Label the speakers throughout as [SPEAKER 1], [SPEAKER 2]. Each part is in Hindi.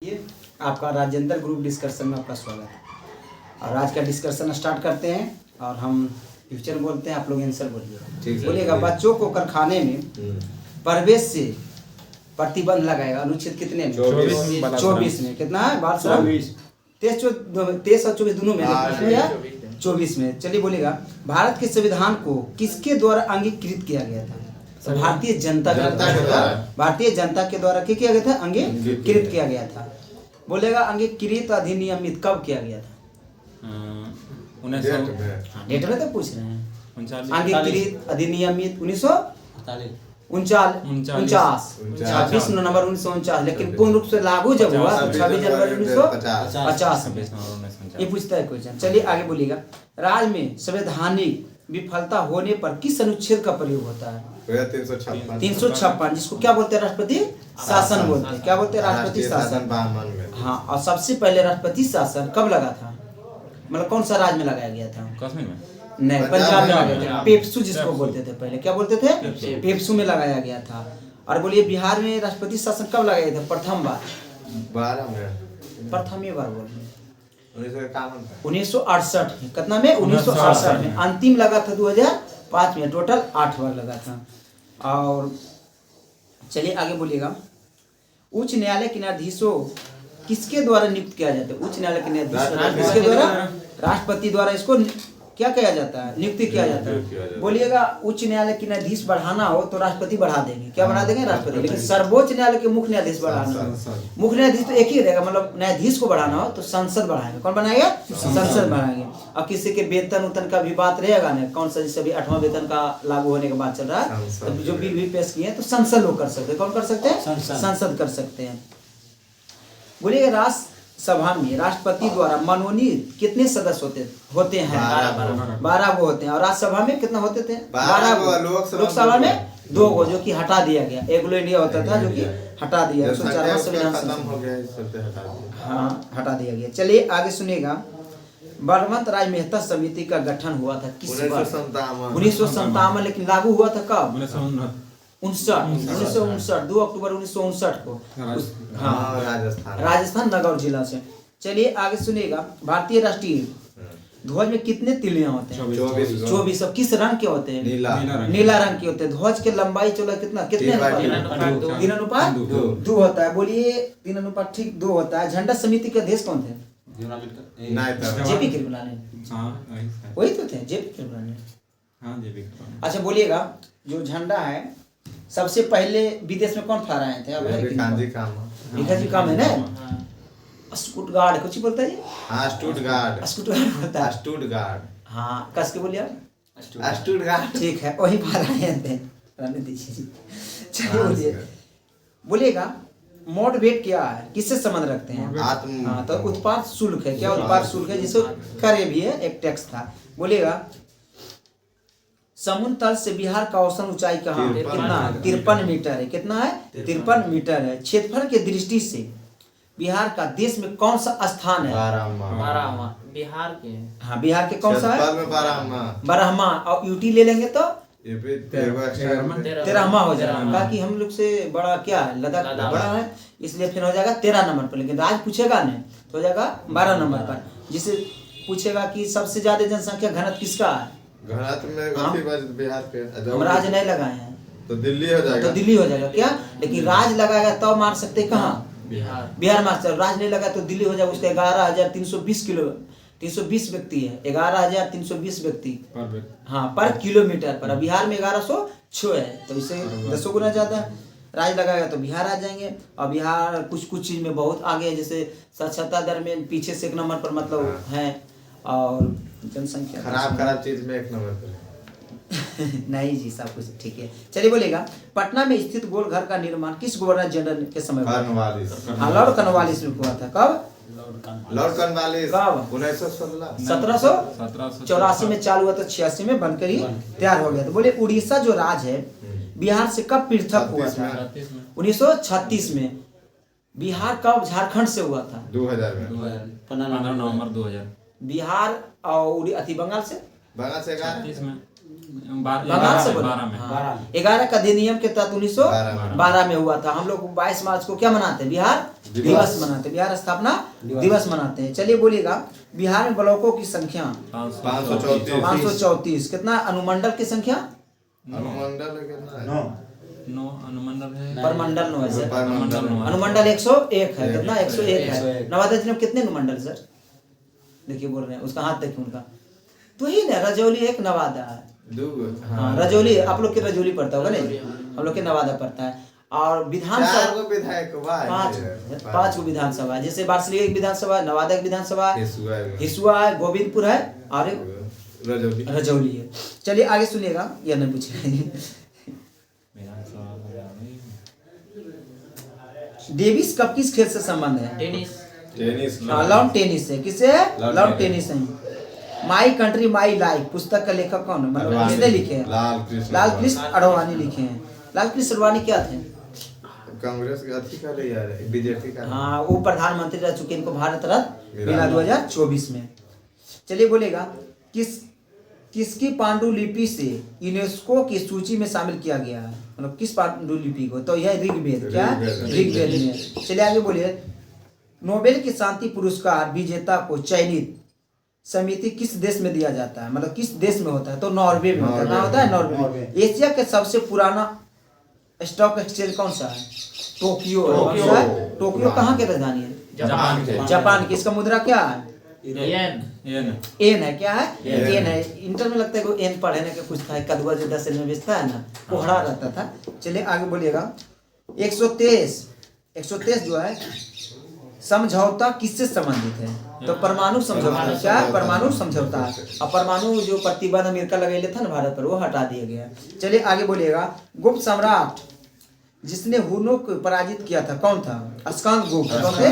[SPEAKER 1] ये आपका राजेंद्र ग्रुप डिस्कशन में आपका स्वागत है। और आज का डिस्कशन स्टार्ट करते हैं और हम फ्यूचर बोलते हैं, आप लोग आंसर बोलिए। बोलिएगा बच्चों को कारखाने में प्रवेश से प्रतिबंध लगाएगा। अनुच्छेद कितने में? 24 में। कितना है? 23 और 24 दोनों में या 24 में। चलिए बोलिएगा भारत के संविधान को किसके द्वारा अंगीकृत किया गया था? भारतीय जनता के द्वारा क्या किया गया था? अंगीकृत किया गया था। बोलेगा अंगीकृत अधिनियमित कब किया गया था? डेट में तो पूछ रहे हैं। अंगीकृत अधिनियमित 1949 नवंबर 1949। लेकिन पूर्ण रूप से लागू जब हुआ तो 26 जनवरी 1950 में। ये पूछता है क्वेश्चन। चलिए आगे बोलिएगा राज्य में संवैधानिक विफलता होने पर किस अनुच्छेद का प्रयोग होता है? 356, जिसको क्या बोलते हैं? राष्ट्रपति शासन बोलते हैं। क्या बोलते हैं? राष्ट्रपति शासन। हाँ, और सबसे पहले राष्ट्रपति शासन कब लगा था? मतलब कौन सा राज्य में लगाया गया था?
[SPEAKER 2] कश्मीर में
[SPEAKER 1] नहीं, पंजाब में लगाया गया था। पेप्सू जिसको बोलते थे पहले, क्या बोलते थे? पेप्सू में लगाया गया था। और बोलिए बिहार में राष्ट्रपति शासन कब लगाया था प्रथम बार? प्रथम बार बोल रहे 1968 में। कितना में? 1968 में। अंतिम लगा था 2005 में। टोटल 8 बार लगा था। और चलिए आगे बोलिएगा उच्च न्यायालय के न्यायाधीशों किसके द्वारा नियुक्त किया जाता है? उच्च न्यायालय के न्यायाधीश किसके द्वारा? राष्ट्रपति द्वारा इसको क्या किया जाता है? नियुक्ति किया जाता है। बोलिएगा उच्च न्यायालय की न्यायाधीश बढ़ाना हो तो राष्ट्रपति बढ़ा देंगे। क्या बढ़ा देंगे? राष्ट्रपति। लेकिन सर्वोच्च न्यायालय के मुख्य न्यायाधीश बढ़ाना हो, मुख्य न्यायाधीश तो एक ही रहेगा, मतलब न्यायाधीश को बढ़ाना हो तो संसद बढ़ाएंगे। कौन बनाएगा? संसद बढ़ाएंगे। और किसी के वेतन उतन का भी बात रहेगा ना, कौन सा जैसे अभी 8वां वेतन का लागू होने का बात चल रहा है, तो जो बिल भी पेश किए हैं तो संसद लोग कर सकते हैं। कौन कर सकते हैं? संसद कर सकते हैं। बोलिएगा राज्य सभा में राष्ट्रपति द्वारा मनोनीत कितने सदस्य होते हैं? 12 गो होते हैं। और राज्यसभा में कितना होते थे? 12 गो। लोकसभा में 2 गो, जो कि हटा दिया गया। एग्लो इंडिया होता था जो कि हटा दिया। 104वां संविधान हाँ, हटा दिया गया। चलिए आगे सुनिएगा बलवंत राय मेहता समिति का गठन हुआ था किस बार? 1957। लेकिन लागू हुआ था कब? 1959 2 अक्टूबर 1959 को। हाँ, राजस्थान नगौर जिला से। चलिए आगे सुनिएगा भारतीय राष्ट्रीय ध्वज में कितने तिलियां होते हैं? 24। अब किस रंग के होते हैं? नीला रंग के होते हैं। ध्वज की लंबाई चौड़ाई कितना 3:2 होता है। बोलिए 3:2 होता है। झंडा समिति के अध्यक्ष कौन थे? जेपी कृपलानी। वही तो थे, जेपी कृपलानी। अच्छा बोलिएगा जो झंडा है सबसे पहले विदेश में कौन फहराए थे? भिखाजी काम है ना। स्टुटगार्ड कुछ बोलता है?
[SPEAKER 3] हाँ, स्टुटगार्ड
[SPEAKER 1] होता है।
[SPEAKER 3] स्टुटगार्ड।
[SPEAKER 1] हाँ, कस के बोलिए
[SPEAKER 3] स्टुटगार्ड।
[SPEAKER 1] ठीक है, वही फहराए थे। चलिए बोलिए बोलिएगा मोड वेट क्या है? किससे संबंध रखते हैं? हाँ, तो उत्पाद शुल्क है। क्या उत्पाद शुल्क है? जिसको करे भी है, एक टैक्स था। बोलिएगा समुद्र तल से बिहार का औसत ऊंचाई कहाँ? कितना है? 53 मीटर है। कितना है? 53 मीटर है। क्षेत्रफल के दृष्टि से बिहार का देश में कौन सा स्थान है?
[SPEAKER 4] 12वां बिहार के।
[SPEAKER 1] हाँ, बिहार के कौन सा है? 12वां। और यूटी ले लेंगे तो 13वां हो जाएगा। बाकी हम लोग से बड़ा क्या है? लद्दाख बड़ा है, इसलिए फिर हो जाएगा 13 नंबर पर। लेकिन राज्य पूछेगा नहीं तो हो जाएगा 12 नंबर पर। जिसे पूछेगा कि सबसे ज्यादा जनसंख्या घनत्व किसका है?
[SPEAKER 3] घनत्व में बिहार के
[SPEAKER 1] हम राज्य नहीं लगाए हैं
[SPEAKER 3] तो दिल्ली हो जाएगा।
[SPEAKER 1] तो दिल्ली हो जाएगा क्या? लेकिन राज्य लगाएगा तब तो मार सकते हैं कहाँ? बिहार मार सकते। राज्य नहीं लगा तो दिल्ली हो जाएगा। उसके 320 व्यक्ति है। 11,320 व्यक्ति हाँ पर किलोमीटर पर। बिहार में 1106 है, तो इसे 10 गुना ज्यादा है। राज्य लगाएगा तो बिहार आ जाएंगे। और बिहार कुछ चीज में बहुत आगे है, जैसे साक्षरता दर में पीछे से 1 नंबर पर मतलब है। और जनसंख्या
[SPEAKER 3] खराब चीज में 1 नंबर पर
[SPEAKER 1] नहीं जी, सब कुछ ठीक है। चलिए बोलेगा पटना में स्थित गोल घर का निर्माण किस गवर्नर जनरल के समय हुआ? लॉर्ड कॉर्नवालिस में हुआ था। कब?
[SPEAKER 3] लॉर्ड कॉर्नवालिस
[SPEAKER 1] कब? 1784 में चालू हुआ था। 86 में बनकर ही तैयार हो गया था। बोले उड़ीसा जो राज्य है बिहार से कब पृथक हुआ था? 1936 में। बिहार कब झारखंड से हुआ था?
[SPEAKER 3] 2000 में।
[SPEAKER 2] 15 नवंबर 2000।
[SPEAKER 1] बिहार और बंगाल से
[SPEAKER 3] 11
[SPEAKER 2] 36 में।
[SPEAKER 1] बंगाल से बोला। 11 का अधिनियम के तहत 1912 में हुआ था। हम लोग 22 मार्च को क्या मनाते हैं? बिहार दिवस मनाते हैं, बिहार स्थापना दिवस मनाते हैं। चलिए बोलिएगा, बिहार में ब्लॉकों की संख्या 534। कितना अनुमंडल की संख्या?
[SPEAKER 3] अनुमंडल कितना है?
[SPEAKER 2] 9 अनुमंडल है,
[SPEAKER 1] परमंडल 9 है सर।
[SPEAKER 3] अनुमंडल
[SPEAKER 1] 101 है। कितना? 101 है। नवादा जिले में कितने अनुमंडल सर? देखिए बोल रहे हैं, उसका हाथ देखिए उनका। तो ही ना, रजौली एक नवादा है। हाँ, रजौली आप लोग के रजौली पड़ता होगा नहीं, हम लोग के नवादा पड़ता है। और विधानसभा
[SPEAKER 3] विधायक
[SPEAKER 1] 5 विधानसभा है। जैसे वार्षिक एक विधानसभा, नवादा एक विधानसभा, हिसुआ है, गोविंदपुर है और रजौली है। चलिए आगे सुनिएगा, यह नहीं पूछे। डेविस कप किस खेल से संबंध है?
[SPEAKER 4] टेनिस।
[SPEAKER 1] लॉन टेनिस है। किससे? लॉन टेनिस है। माई कंट्री माई लाइफ पुस्तक का लेखक कौन है? मतलब किसने लिखे हैं? लाल कृष्ण अडवाणी लिखे हैं। लाल कृष्ण अडवाणी क्या थे?
[SPEAKER 3] कांग्रेस का अधिकारी यार, बीजेपी का।
[SPEAKER 1] हाँ, वो प्रधानमंत्री रह चुके, इनको भारत रत्न मिला 2024 में। चलिए बोलेगा, किसकी पांडुलिपि से यूनेस्को की सूची में शामिल किया गया है? मतलब किस पांडुलिपि को? तो यह ऋग्वेद। क्या? ऋग्वेद में। चलिए आगे बोलिए, नोबेल की शांति पुरस्कार विजेता को चयनित समिति किस देश में दिया जाता है? मतलब किस देश में होता है? तो नॉर्वे में होता है। कहाँ होता है? नॉर्वे में। एशिया के सबसे पुराना स्टॉक एक्सचेंज कौन सा है? टोक्यो। टोक्यो कहाँ की राजधानी है? जापान की। इसका मुद्रा क्या है? एन है। क्या है? एन है। इंटर में लगता है कि एन पढ़ने का कुछ था, कदुआ जो 10 में बेचता है ना, कोहड़ा रहता था। चलिए आगे बोलिएगा, 123 जो है समझौता किससे संबंधित है? तो परमाणु समझौता। क्या है? परमाणु समझौता। और परमाणु जो प्रतिबंध अमेरिका लगाए था ना भारत पर, वो हटा दिया गया। चलिए आगे बोलिएगा, गुप्त सम्राट जिसने हुनों को पराजित किया था कौन था? अस्कंद गुप्त। कौन थे?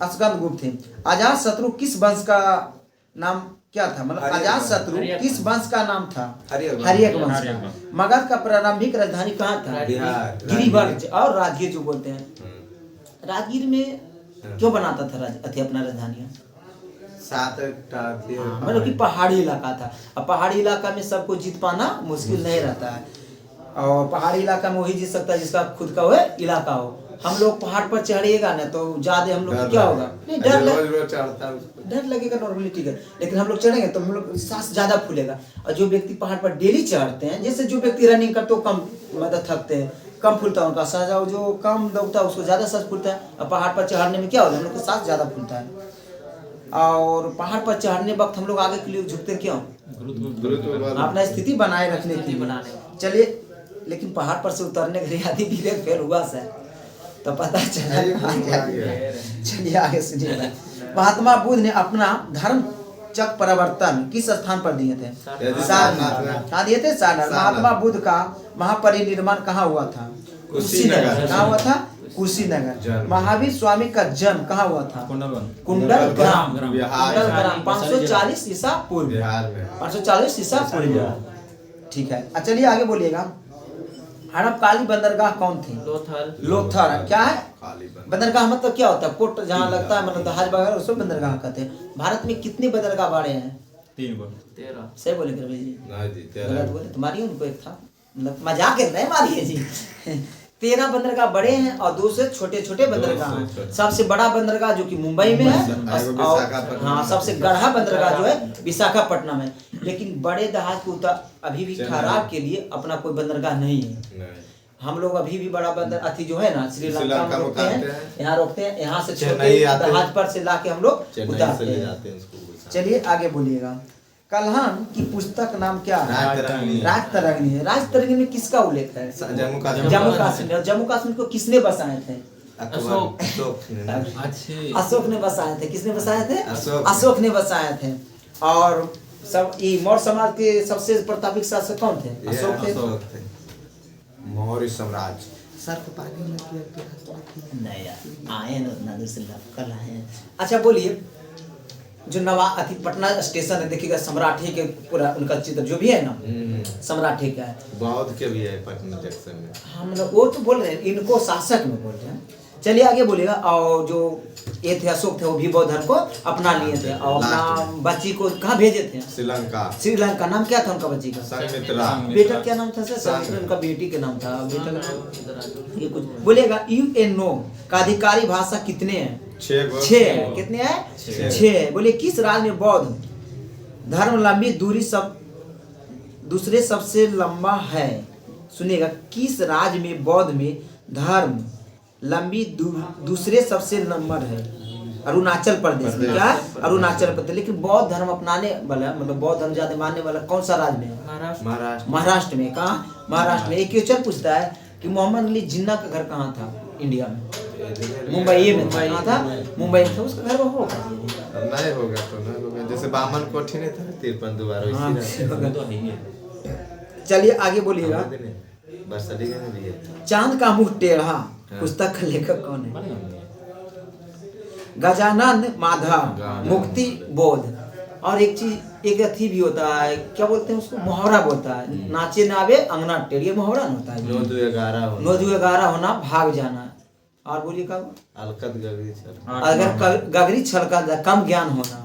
[SPEAKER 1] अस्कंद गुप्त थे। अजात शत्रु किस वंश का नाम क्या था? मतलब अजात शत्रु किस वंश का नाम था? हर्यक वंश का। मगध का प्रारंभिक राजधानी कहाँ था? गिरिवर्ग और राजगीर जो बोलते हैं। राजगीर में क्यों बनाता था अपना राजधानी? मतलब कि पहाड़ी इलाका था। अब पहाड़ी इलाका में सबको जीत पाना मुश्किल नहीं रहता है, और पहाड़ी इलाका में वही जीत सकता है जिसका खुद का वो इलाका हो। हम लोग पहाड़ पर चढ़िएगा ना तो ज्यादा हम लोग क्या होगा? नहीं, डर लगेगा नॉर्मली, ठीक है, लेकिन हम लोग चढ़ेंगे तो हम लोग सांस ज्यादा फूलेगा। और जो व्यक्ति पहाड़ पर डेली चढ़ते हैं, जैसे जो व्यक्ति रनिंग करते हो कम मतलब थकते हैं, कम फूलता है उनका सांस, जो कम दौड़ता है उसको ज्यादा सांस फूलता है। और पहाड़ पर चढ़ने में क्या होता है? हम लोग का सांस ज्यादा फूलता है। और पहाड़ पर चढ़ने वक्त हम लोग आगे के लिए झुकते क्यों? अपना स्थिति बनाए रखने के लिए। चलिए, लेकिन पहाड़ पर से उतरने के आदि धीरे फेल हुआ सर, तो पता चला। चलिए आगे सुनिए, महात्मा बुद्ध ने अपना धर्म चक परिवर्तन किस स्थान पर दिए थे? सारनाथ। कहाँ दिए थे? सारनाथ। महात्मा बुद्ध का महापरिनिर्वाण कहाँ हुआ था? कुशीनगर। कहाँ हुआ था? कुशीनगर। महावीर स्वामी का जन्म कहाँ हुआ था? कुंडलग्राम। 540 ईसा पूर्व। 540 ईसा पूर्व। ठीक है। चलिए आगे बोलिएगा, हड़प्पकाली बंदरगाह कौन थे? लोथल। क्या है? बंदरगाह मतलब क्या होता है? पोर्ट जहाँ लगता है, मतलब जहाज वगैरह, उसको बंदरगाह कहते हैं। भारत में कितने बंदरगाह बाड़े हैं?
[SPEAKER 4] 13।
[SPEAKER 1] सही बोले कर जी? गलत बोले तुम्हारी, उनको एक था, मतलब मजाक कर रहे हैं मारिए जी। 13 बंदरगाह बड़े हैं और 2 से छोटे छोटे बंदरगाह हैं। सबसे बड़ा बंदरगाह जो कि मुंबई में है, और हाँ सबसे गढ़ा बंदरगाह जो है विशाखापट्टनम है। लेकिन बड़े जहाज को अभी भी ठहराव के लिए अपना कोई बंदरगाह नहीं है। हम लोग अभी भी बड़ा बंदर अथी जो है ना, श्रीलंका में रोकते हैं, यहाँ रोकते हैं, यहाँ से छोटे जहाज पर से लाके हम लोग उतारते हैं। चलिए आगे बोलिएगा, कल्हन की पुस्तक नाम क्या है? राजतरंगिणी है। राजतरंगिणी में किसका उल्लेख है? जम्मू कश्मीर। जम्मू कश्मीर को किसने बसाए थे? अशोक ने बसाए थे। किसने बसाए थे? अशोक ने बसाए थे। और सब ये मौर्य समाज के सबसे प्रतापिक शासक कौन थे? अशोक थे।
[SPEAKER 3] मौर्य साम्राज्य।
[SPEAKER 1] सर को पानी नहीं यार, आए ना उतना दूर से कल आए। अच्छा बोलिए, जो अथी पटना स्टेशन है, देखिएगा सम्राठी के पूरा उनका चित्र जो भी है ना, सम्राठी का है।
[SPEAKER 3] बौद्ध के भी है पटना जंक्शन में।
[SPEAKER 1] हम लोग वो तो बोल रहे हैं, इनको शासक में बोल रहे हैं। चलिए आगे बोलिएगा। और जो ये थे अशोक थे वो भी बौद्ध धर्म को अपना लिए थे और अपना बच्ची को कहाँ भेजे थे?
[SPEAKER 3] श्रीलंका।
[SPEAKER 1] श्रीलंका। नाम क्या था उनका बच्ची का?
[SPEAKER 3] संमित्रा।
[SPEAKER 1] बेटा क्या नाम था सर? संमित्रा उनका बेटी के नाम था। बेटा का नाम ये कुछ बोलिएगा। यूएनओ का अधिकारी भाषा कितने हैं? 6 है। कितने हैं? 6 है। बोलिए किस राज्य में बौद्ध धर्म लंबी दूरी दूसरे सबसे लंबा है? सुनिएगा, किस राज्य में बौद्ध में धर्म लंबी दूसरे सबसे नंबर है? अरुणाचल प्रदेश में। क्या? अरुणाचल प्रदेश। लेकिन बौद्ध धर्म अपनाने वाला मतलब बौद्ध धर्म ज्यादा मानने वाला कौन सा राज्य में है? महाराष्ट्र में। कहाँ? महाराष्ट्र में। एक क्वेश्चन पूछता है कि मोहम्मद अली जिन्ना का घर कहाँ था इंडिया में? मुंबई में। कहाँ था? मुंबई में था। उसका घर वो होगा
[SPEAKER 3] नहीं होगा तो नहीं होगा। जैसे बामन कोठी नहीं था 53 दोबारा वैसी।
[SPEAKER 1] चलिए आगे बोलिएगा। चांद का मुंह टेढ़ा पुस्तक का लेखक कौन है? गजानन माधव। मुक्ति बोध। और एक चीज एक अथी भी होता है, क्या बोलते हैं उसको? मुहावरा बोलता है, नाचे नावे अंगना टेढ़। ये मुहावरा न होता है। 9-11 होना, भाग जाना। और बोलिए का अगर गगरी छलका कम ज्ञान होना।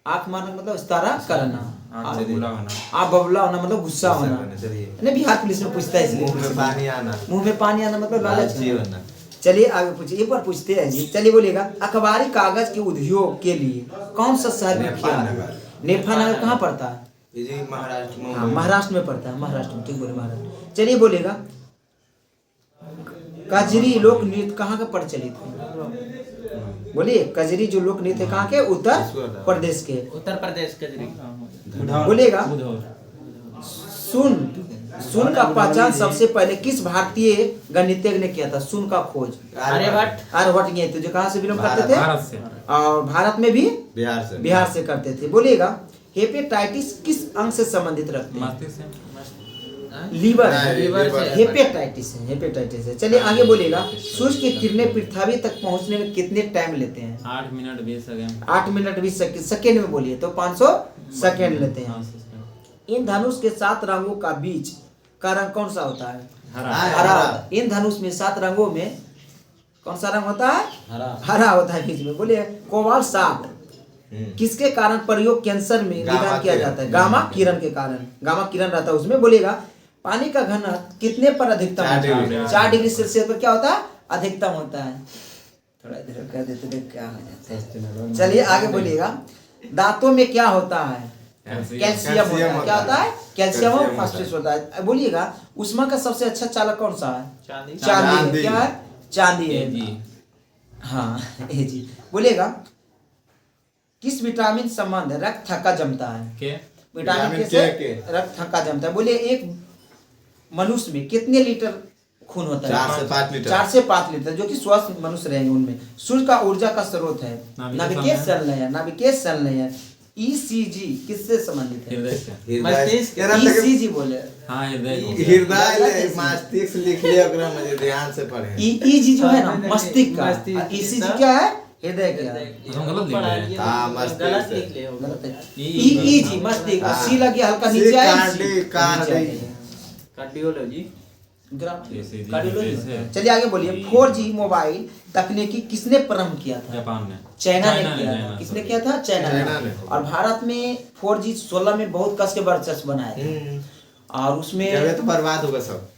[SPEAKER 1] आँख मारना मतलब इस्तारा करना। आप बबला होना मतलब गुस्सा होना। नहीं, बिहार पुलिस में पूछता है इसलिए। मुंह में पानी आना मतलब लालच होना। चलिए आगे पूछिए। एक बार पूछते हैं जी। चलिए बोलिएगा। अखबारी कागज के उद्योग के लिए कौन सा शहर विख्यात है? नेपाल कहाँ पड़ता है? महाराष्ट्र में पड़ता है। महाराष्ट्र में। ठीक बोले, महाराष्ट्र। चलिए बोलिएगा। कजरी लोक नृत्य कहाँ का प्रचलित है? बोलिए। कजरी जो लोक नृत्य कहाँ के? उत्तर प्रदेश के। उत्तर प्रदेश कजरी। बोलिएगा। सुन का पहचान सबसे पहले किस भारतीय गणितज्ञ ने किया था? सुन का खोज आर्यभट्ट किए थे, जो कहाँ से बिलोंग करते थे? भारत से। और भारत में भी बिहार से करते थे। बोलिएगा। हेपेटाइटिस किस अंग से संबंधित रखते हैं? लीवर। हेपेटाइटिस है। चलिए आगे बोलिएगा। सूर्य की किरणें पृथ्वी तक पहुंचने में कितने टाइम लेते हैं?
[SPEAKER 2] 8 मिनट 20 सेकंड।
[SPEAKER 1] 8 मिनट 20 सेकंड में बोलिए तो 500 सेकंड लेते हैं। इन धनुष के 7 रंगों का बीच का रंग कौन सा होता है? हरा। इन धनुष में 7 रंगों में कौन सा रंग होता है? हरा होता है बीच में। बोलिए। कोबाल्ट 60 किसके कारण प्रयोग कैंसर में निदान किया जाता है? गामा किरण के कारण। गामा किरण रहता है उसमें। बोलिएगा। पानी का घनत्व कितने पर अधिकतम होता है? 4 डिग्री सेल्सियस पर क्या होता है? अधिकतम होता है। थोड़ा इधर कर देते तो क्या हो जाता है। चलिए आगे बोलिएगा। दांतों में क्या होता है? कैल्शियम होता है। क्या होता है? कैल्शियम और फास्फोरस होता है। बोलिएगा। ऊष्मा का सबसे अच्छा चालक कौन सा है? चांदी। क्या है? चांदी है। हाँ जी। बोलिएगा। किस विटामिन संबंध रक्त थक्का जमता है? विटामिन के से रक्त थक्का जमता है। बोलिए। एक मनुष्य में कितने लीटर खून होता है? 4 से 5 लीटर, जो कि स्वस्थ मनुष्य रहेंगे उनमें। सूर्य का ऊर्जा का स्रोत है नाभिकीय संलयन। ईसीजी किससे संबंधित है? ईसीजी बोले।
[SPEAKER 2] हाँ,
[SPEAKER 3] हृदय मस्तिष्क लिख लिया, मुझे ध्यान से पढ़े।
[SPEAKER 1] ईजी जो है ना मस्तिष्क का। ईसीजी क्या है? हृदय क्या?
[SPEAKER 2] हम गलत लिख रहे हैं।
[SPEAKER 3] हाँ, मस्तिष्क।
[SPEAKER 1] ईजी मस्तिष्क। सी लगी हल्का नीचे आए।
[SPEAKER 4] कार्डियोलॉजी।
[SPEAKER 1] चलिए आगे बोलिए। 4G मोबाइल तकनीकी किसने प्रारंभ किया था?
[SPEAKER 2] जापान ने।
[SPEAKER 1] चाइना ने किया था। किसने किया था? चाइना ने। और भारत में 4G 16 में बहुत कस के वर्चस्व बनाया था। और उसमें
[SPEAKER 3] तो बर्बाद होगा सब।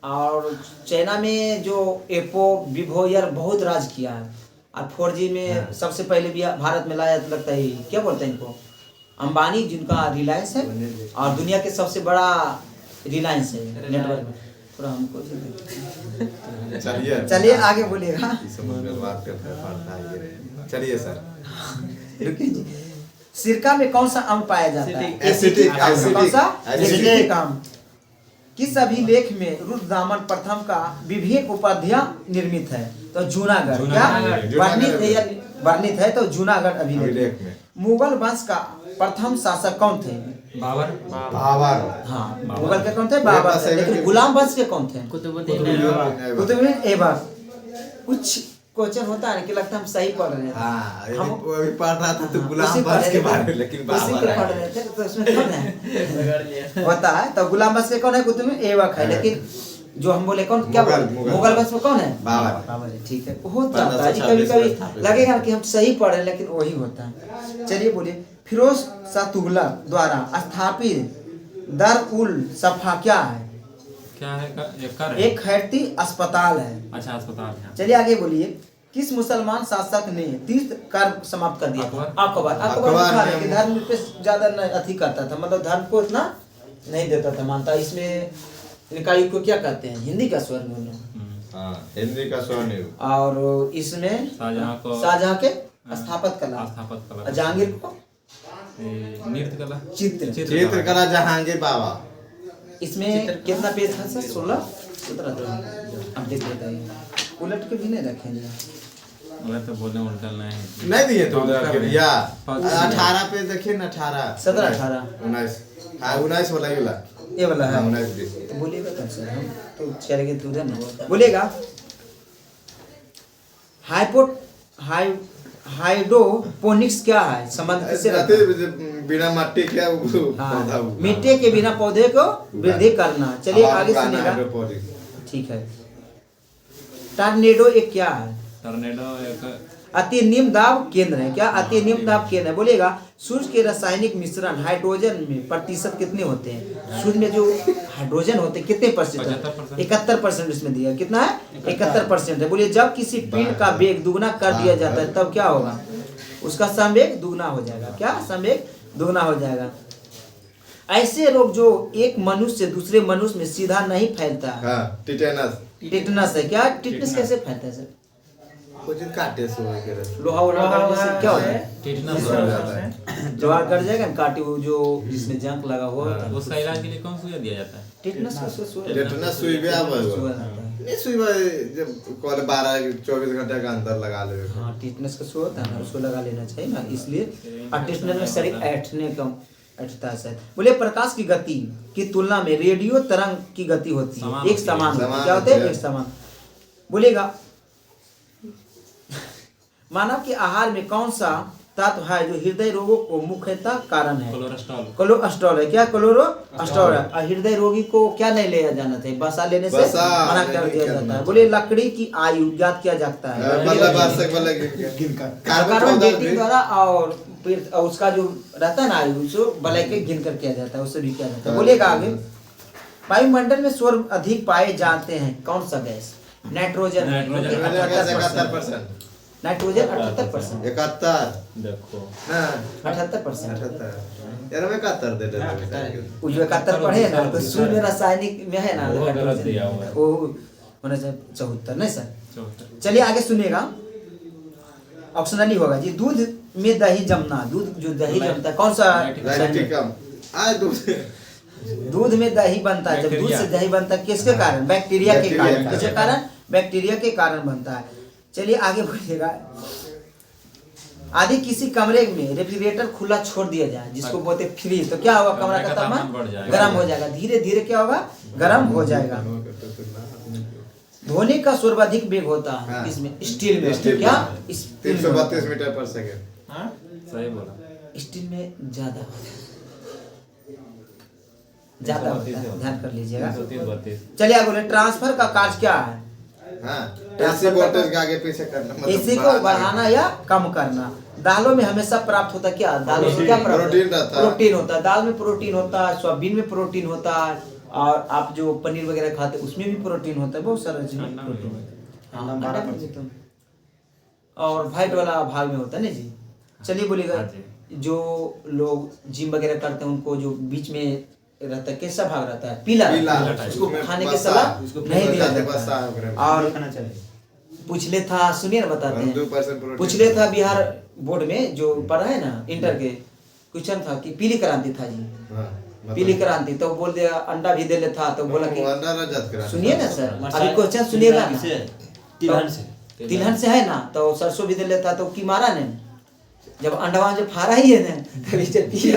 [SPEAKER 1] और चाइना में जो एप्पो विवो यार बहुत राज किया है। और 4G में सबसे पहले भी भारत में लाया तो लगता है क्या बोलते हैं इनको? अंबानी, जिनका रिलायंस है और दुनिया के सबसे बड़ा रिलायंस है नेटवर्क में। थोड़ा हमको चलिए आगे बोलिएगा।
[SPEAKER 3] चलिए सर।
[SPEAKER 1] सिरका में कौन सा अंग पाया जाता है?
[SPEAKER 3] एसिटिक।
[SPEAKER 1] कौन सा? एसिटिक अंग। किस अभिलेख में रुद्रदामन प्रथम का विवेक उपाध्याय निर्मित है? तो जूनागढ़। क्या वर्णित है? तो जूनागढ़ अभिलेख में। मुगल वंश का प्रथम शासक कौन थे?
[SPEAKER 3] बाबर।
[SPEAKER 1] हाँ, मुगल के कौन थे? बाबर थे। लेकिन गुलाम वंश के कौन थे? कुतुबुद्दीन ऐबक। कुछ क्वेश्चन होता है कि लगता है हम सही पढ़ रहे हैं। हम
[SPEAKER 3] अभी पढ़ रहा था तो गुलाम वंश के बारे में, लेकिन
[SPEAKER 1] बाबर पढ़ रहे थे तो उसमें कौन है? होता है। तो गुलाम वंश के कौन है? कुतुबुद्दीन ऐबक है। लेकिन जो हम बोले कौन क्या
[SPEAKER 3] मुगल-
[SPEAKER 1] बोले
[SPEAKER 3] मुगल।
[SPEAKER 1] मुगल वंश में कौन है
[SPEAKER 3] बाबर।
[SPEAKER 1] बाबर है, ठीक है। हो जाता है जी,
[SPEAKER 3] 1526
[SPEAKER 1] कभी कभी
[SPEAKER 3] में स्थापित
[SPEAKER 1] लगेगा कि हम सही पढ़े लेकिन वही होता है। चलिए बोलिए, फिरोज शाह तुगलक द्वारा स्थापित दर उल सफा क्या है?
[SPEAKER 2] क्या है एक कर है?
[SPEAKER 1] एक खैरती अस्पताल है।
[SPEAKER 2] अच्छा अस्पताल है।
[SPEAKER 1] चलिए आगे बोलिए, किस मुसलमान शासक ने तीर्थ कार्य समाप्त कर दिया था? अकबर। अकबर लिखा है कि धर्म पे ज्यादा अथी करता था, मतलब धर्म को इतना नहीं देता था, मानता। इसमें निकाय को क्या कहते हैं? हिंदी का स्वर्णिम।
[SPEAKER 3] हाँ, हिंदी का स्वर्णिम।
[SPEAKER 1] और इसमें शाहजहां के स्थापत कला,
[SPEAKER 2] कला,
[SPEAKER 1] जहांगीर को
[SPEAKER 2] नृत्य कला,
[SPEAKER 3] चित्रकला जहांगीर बाबा।
[SPEAKER 1] इसमें कितना पेज था सर? 16 17 था। अब देख लेते हैं, उलट के भी नहीं रखेंगे।
[SPEAKER 2] मैं तो बोले उल्टा नहीं
[SPEAKER 3] नहीं दिए तो
[SPEAKER 4] उधर के
[SPEAKER 3] भैया 18 पे देखिए ना, 18
[SPEAKER 1] 17 18
[SPEAKER 3] 19। हाँ 19 वाला ही वाला।
[SPEAKER 1] ये वाला है।
[SPEAKER 3] 19 भी।
[SPEAKER 1] तो बोलिएगा कब सर? हम तो चलेंगे तो उधर ना बोलिएगा। हाइड्रोपोनिक्स क्या है? संबंध किससे रखता है?
[SPEAKER 3] बिना मिट्टी के वो पौधा
[SPEAKER 1] हाँ,
[SPEAKER 3] उगाना।
[SPEAKER 1] मिट्टी के बिना पौधे को वृद्धि करना। चलिए
[SPEAKER 3] हवा
[SPEAKER 1] आगे
[SPEAKER 3] उगाना,
[SPEAKER 1] सुनिएगा।
[SPEAKER 3] हाइड्रोपोनिक्स।
[SPEAKER 1] ठीक है। टॉर्नेडो एक क्या है?
[SPEAKER 2] टॉर्नेडो एक
[SPEAKER 1] अति निम्न दाब केंद्र है। क्या अति निम्न दाब केंद्र है? बोलिएगा, सूर्य के रासायनिक मिश्रण हाइड्रोजन में प्रतिशत कितने होते हैं? सूर्य में जो हाइड्रोजन होते हैं कितने परसेंट? 71% इसमें दिया। कितना है? 71% है। बोलिए, जब किसी पिंड का वेग दुगना कर दिया जाता है तब क्या होगा? उसका संवेग दुगना हो जाएगा। क्या संवेग दुगना हो जाएगा? ऐसे रोग जो एक मनुष्य से दूसरे मनुष्य में सीधा नहीं फैलता है,
[SPEAKER 3] हाँ, टिटेनस।
[SPEAKER 1] टिटनस है। क्या टिटनस कैसे फैलता है सर?
[SPEAKER 3] कुछ काटे से हो के
[SPEAKER 1] लोहा वोहा काटने से क्या होता है?
[SPEAKER 2] टिटनस
[SPEAKER 3] हो जाता है।
[SPEAKER 1] ज्वार कट जाएगा ना, काटे वो जो जिसमें जंक लगा हुआ होता है।
[SPEAKER 2] उसका इलाज के लिए कौन सुई दिया जाता है?
[SPEAKER 1] टिटनस को सुई
[SPEAKER 3] टिटेनस सुई भी आवा है वो।
[SPEAKER 1] सुई आता है।
[SPEAKER 3] नहीं सुई भाई, जब कॉल 12-24 घंटे का अंदर लगा ले।
[SPEAKER 1] हाँ, टिटनस का सुई होता है ना, उसको लगा लेना चाहिए ना, इसलिए। और टिटनस में शरीर ऐंठने कम ऐंठता है शायद। बोले, प्रकाश की गति की तुलना में रेडियो तरंग की गति होती है एक समान होती है। क्या होते हैं? एक समान। बोलेगा, मानव के आहार में कौन सा तत्व है जो हृदय रोगों को मुख्यतः कारण है? कोलेस्ट्रॉल है। क्या कोलेस्ट्रॉल है? और हृदय रोगी को क्या नहीं लिया जाना चाहिए? बसा लेने से मना कर दिया जाता है। बोले, लकड़ी की आयु ज्ञात किया जाता है कार्बन डेटिंग द्वारा, और फिर उसका जो रहता है ना आयु, उसको बलय के गिन कर किया जाता है, उससे भी किया जाता है। बोलेगा आगे, वायुमंडल में स्वर अधिक पाए जाते हैं कौन सा गैस? नाइट्रोजन।
[SPEAKER 3] 71%।
[SPEAKER 1] नाइट्रोजन 78%।
[SPEAKER 3] 71।
[SPEAKER 2] देखो
[SPEAKER 1] 78%।
[SPEAKER 3] 78 यार, मैं 71 दे देता।
[SPEAKER 1] वो जो 71 पढ़े ना, तो सूर्य में रासायनिक में है ना
[SPEAKER 2] वो गलत
[SPEAKER 1] हाइड्रोजन,
[SPEAKER 2] दिया हुआ है।
[SPEAKER 1] वो होना चाहिए 74, नहीं सर? चलिए आगे सुनिएगा, ऑप्शनली होगा जी। दूध में दही जमना, दूध जो दही जमता है कौन सा? दूध में दही बनता है। जब दूध से दही बनता है किसके कारण? बैक्टीरिया के कारण। किसके कारण? बैक्टीरिया के कारण बनता है। चलिए आगे बढ़िएगा। आदि किसी कमरे में रेफ्रिजरेटर खुला छोड़ दिया जाए, जिसको बोलते हैं फ्रीज, तो क्या होगा? कमरा का तापमान गर्म हो जाएगा। धीरे धीरे क्या होगा? गर्म हो जाएगा। ध्वनि का सर्वाधिक वेग होता है इसमें स्टील में। क्या?
[SPEAKER 3] 332 मीटर पर सेकंड।
[SPEAKER 2] सही बोला।
[SPEAKER 1] स्टील में ज्यादा होता है, ध्यान कर लीजिएगा।
[SPEAKER 2] 332।
[SPEAKER 1] चलिए आगे बोले, ट्रांसफर का कार्य क्या है?
[SPEAKER 3] एसी वोल्टेज के आगे पीछे करना, मतलब
[SPEAKER 1] एसी को बढ़ाना या कम करना। दालों में हमेशा प्राप्त होता है क्या? दालों से क्या प्राप्त
[SPEAKER 3] प्रोटीन रहता है।
[SPEAKER 1] प्रोटीन होता है। दाल में प्रोटीन होता है, सोयाबीन में प्रोटीन होता है, और आप जो पनीर वगैरह खाते हैं उसमें भी प्रोटीन होता है, बहुत सारा चीज में प्रोटीन होता है। हाँ, 12%। और वाइट वाला भाग में होता है ना जी। चलिए बोलिएगा, जो लोग जिम वगैरह करते हैं उनको जो बीच में रहता है कैसा भाग रहता है? पीला। उसको खाने के सलाह नहीं दिया जाता है। और पूछले था, सुनिए ना बताते हैं। पूछले था बिहार बोर्ड में जो पढ़ा है ना इंटर के, क्वेश्चन था कि पीली क्रांति था जी। पीली क्रांति तो बोल दिया, अंडा भी दे था तो बोला कि सुनिए ना सर, अभी क्वेश्चन सुनिएगा ना। तिलहन से है ना, तो सरसों भी दे था तो की मारा ने, जब अंडवा जो फारा ही है ना, तभी से पीली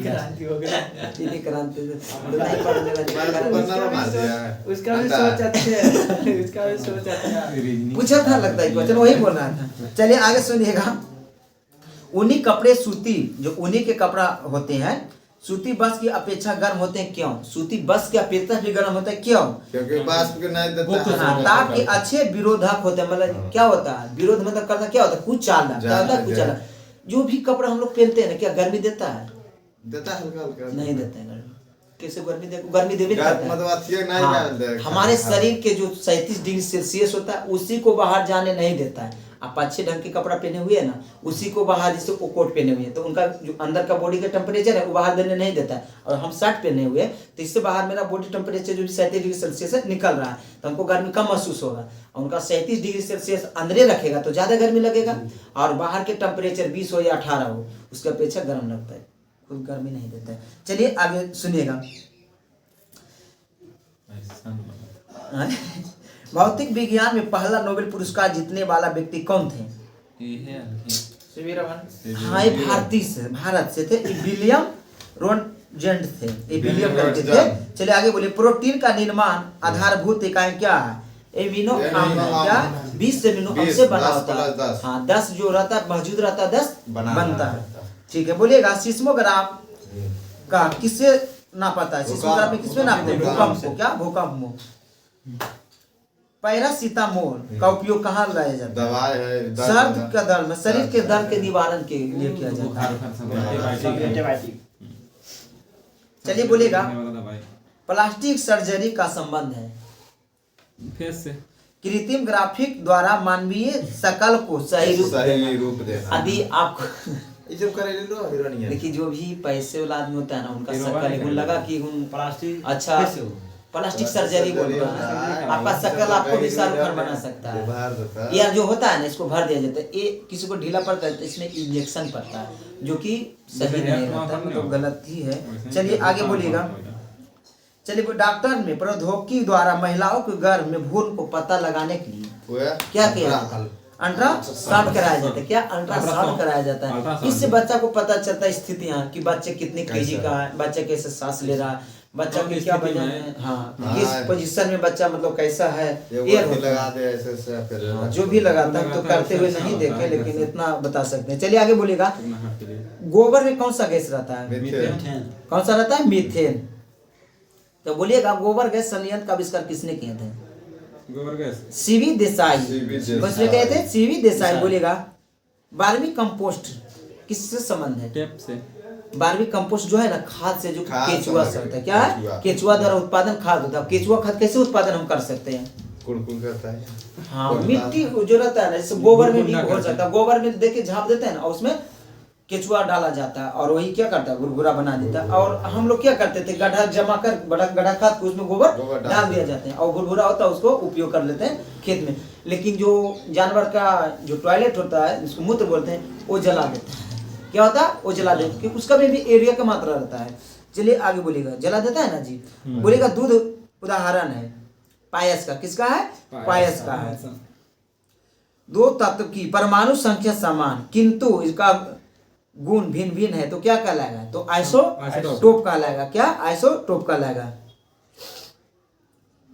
[SPEAKER 1] क्रांति हो गया। पीली क्रांति नहीं पढ़ने वाली,
[SPEAKER 5] उसका भी सोच अच्छे है, उसका भी सोच अच्छा है।
[SPEAKER 1] पूछा था लगता है क्वेश्चन, वही बोल रहा था। चलिए आगे सुनिएगा। ऊनी कपड़े सूती, जो ऊनी के कपड़ा होते हैं सूती बस की अपेक्षा गर्म होते हैं क्यों? सूती बस की अपेक्षा भी गर्म होता है क्यों?
[SPEAKER 3] क्योंकि वाष्प के नहीं देता
[SPEAKER 1] हाँ,
[SPEAKER 3] है।
[SPEAKER 1] ताप के अच्छे विरोधक होते हैं। मतलब क्या होता है विरोध मतलब करना, क्या होता है कुछ चालना, क्या होता है कुछ चालना। जो भी कपड़ा हम लोग पहनते हैं ना, क्या गर्मी देता है?
[SPEAKER 3] देता है हल्का हल्का।
[SPEAKER 1] नहीं देता है गर्मी। कैसे गर्मी दे? गर्मी देवे नहीं करता है।
[SPEAKER 3] मतलब अथिया नहीं
[SPEAKER 1] हाँ,
[SPEAKER 3] डाल दे।
[SPEAKER 1] हमारे शरीर के जो 37 डिग्री सेल्सियस होता है उसी को बाहर जाने नहीं देता है। आप अच्छे ढंग के कपड़ा पहने हुए है ना, उसी को बाहर, जैसे वो कोट पहने हुए हैं तो उनका जो अंदर का बॉडी का टेम्परेचर है वो बाहर देने नहीं देता है। और हम शर्ट पहने हुए हैं तो इससे बाहर मेरा बॉडी टेम्परेचर जो 37 डिग्री सेल्सियस है निकल रहा है, तो हमको गर्मी कम महसूस होगा। और उनका 37 डिग्री सेल्सियस अंदरे रखेगा तो ज़्यादा गर्मी लगेगा, और बाहर के टेम्परेचर 20 हो या 18 हो उसकी अपेक्षा गर्म लगता है, कोई गर्मी नहीं देता है। चलिए आगे सुनिएगा। भौतिक विज्ञान में पहला नोबेल पुरस्कार जीतने वाला व्यक्ति कौन थे?
[SPEAKER 5] सीवी रमन।
[SPEAKER 1] हाँ, ये भारतीय से, भारत से थे। ये विलियम रोनजेंट थे, ये विलियम करके थे। चलिए आगे बोलिए। प्रोटीन का निर्माण आधारभूत इकाई क्या है? एमिनो अम्ल। क्या? 20 एमिनो अम्ल से बना होता है। हाँ, 10 जो रहता है मौजूद रहता है, 10 बनता है। ठीक है, बोलिएगा। सिस्मोग्राफ का किससे नापता है? सिस्मोग्राफ में किसमें नापते हैं? भूकंप को। क्या? भूकंप को। पैरासीटामोल का उपयोग कहाँ लाया जाता है?
[SPEAKER 3] दवाई है
[SPEAKER 1] दर्द का दर्द में, शरीर के दर्द के निवारण के लिए किया जाता है।
[SPEAKER 5] एंटीबायोटिक।
[SPEAKER 1] चलिए बोलिएगा। प्लास्टिक सर्जरी का संबंध है
[SPEAKER 2] फेस से
[SPEAKER 1] कृत्रिम ग्राफिक द्वारा मानवीय शकल को सही
[SPEAKER 3] रूप देना।
[SPEAKER 1] यदि आपको
[SPEAKER 3] ये जब करे ले लो हिरोनिया।
[SPEAKER 1] देखिए, जो भी पैसे वाला आदमी होता है ना, उनका शकल एगो लगा कि हम
[SPEAKER 5] प्लास्टिक
[SPEAKER 1] अच्छा प्लास्टिक सर्जरी बोलते हैं। आपका शकल आपको भी शाहरुख खान बना सकता है। यार जो होता है ना, इसको भर दिया जाता है। ये किसी को ढीला पड़ता है तो इसमें इंजेक्शन पड़ता है, जो कि सही नहीं रहता, मतलब गलत ही है। चलिए आगे बोलिएगा। चलिए, डॉक्टर में प्रौद्योगिकी द्वारा महिलाओं के गर्भ में भ्रूण को पता लगाने के लिए क्या किया? अल्ट्रासाउंड कराया जाता है। क्या? अल्ट्रासाउंड कराया जाता है। इससे बच्चा को पता चलता है स्थितियाँ कि बच्चे कितने केजी का है, बच्चा कैसे सांस ले रहा है, बच्चा के क्या वजन है, हाँ किस पोजीशन में बच्चा मतलब कैसा है, ये
[SPEAKER 3] लगा दे ऐसे से फिर।
[SPEAKER 1] हाँ, जो भी लगाता है तो करते हुए नहीं देखे, लेकिन इतना बता सकते हैं। चलिए आगे बोलिएगा। गोबर में कौन सा गैस रहता है? कौन सा रहता है? मीथेन। तो बोलिएगा, गोबर गैस संयंत्र का आविष्कार किसने किए थे?
[SPEAKER 2] गोबर गैस
[SPEAKER 1] सीवी देसाई। उसमें कहे थे सीवी देसाई। बोलिएगा। बारहवीं कंपोस्ट किससे संबंध है?
[SPEAKER 2] टेप से।
[SPEAKER 1] बारहवीं कंपोस्ट जो है ना, खाद से, जो केचुआ से होता है। क्या है? केचुआ द्वारा उत्पादन खाद होता है। केचुआ खाद कैसे उत्पादन हम कर सकते हैं?
[SPEAKER 3] कुड़कुड़ करता है।
[SPEAKER 1] हाँ, मिट्टी जो रहता है ना, जैसे गोबर में भी हो सकता है। गोबर में देखिए झाप देते हैं ना, और उसमें केचुआ डाला जाता है और वही क्या करता है? गुरगुरा बना देता है। और हम लोग क्या करते थे? गड्ढा जमा कर, बड़ा गड्ढा खाद को उसमें गोबर डाल दिया जाते हैं और गुरगुरा होता है, उसको उपयोग कर लेते हैं खेत में। लेकिन जो जानवर का जो टॉयलेट होता है, जिसको मूत्र बोलते हैं, वो जला देता है। क्या होता है? वो जला देता है, क्योंकि उसका में भी एरिया का मात्रा रहता है। चलिए आगे बोलिएगा। जला देता है ना जी। बोलिएगा। दूध उदाहरण है पायस का। किसका है? पायस का है। दो तत्व की परमाणु संख्या समान किंतु इसका गुण भिन्न भिन्न है तो क्या कहलाएगा? तो आइसोटोप कहलाएगा। क्या? आइसोटोप कहलाएगा।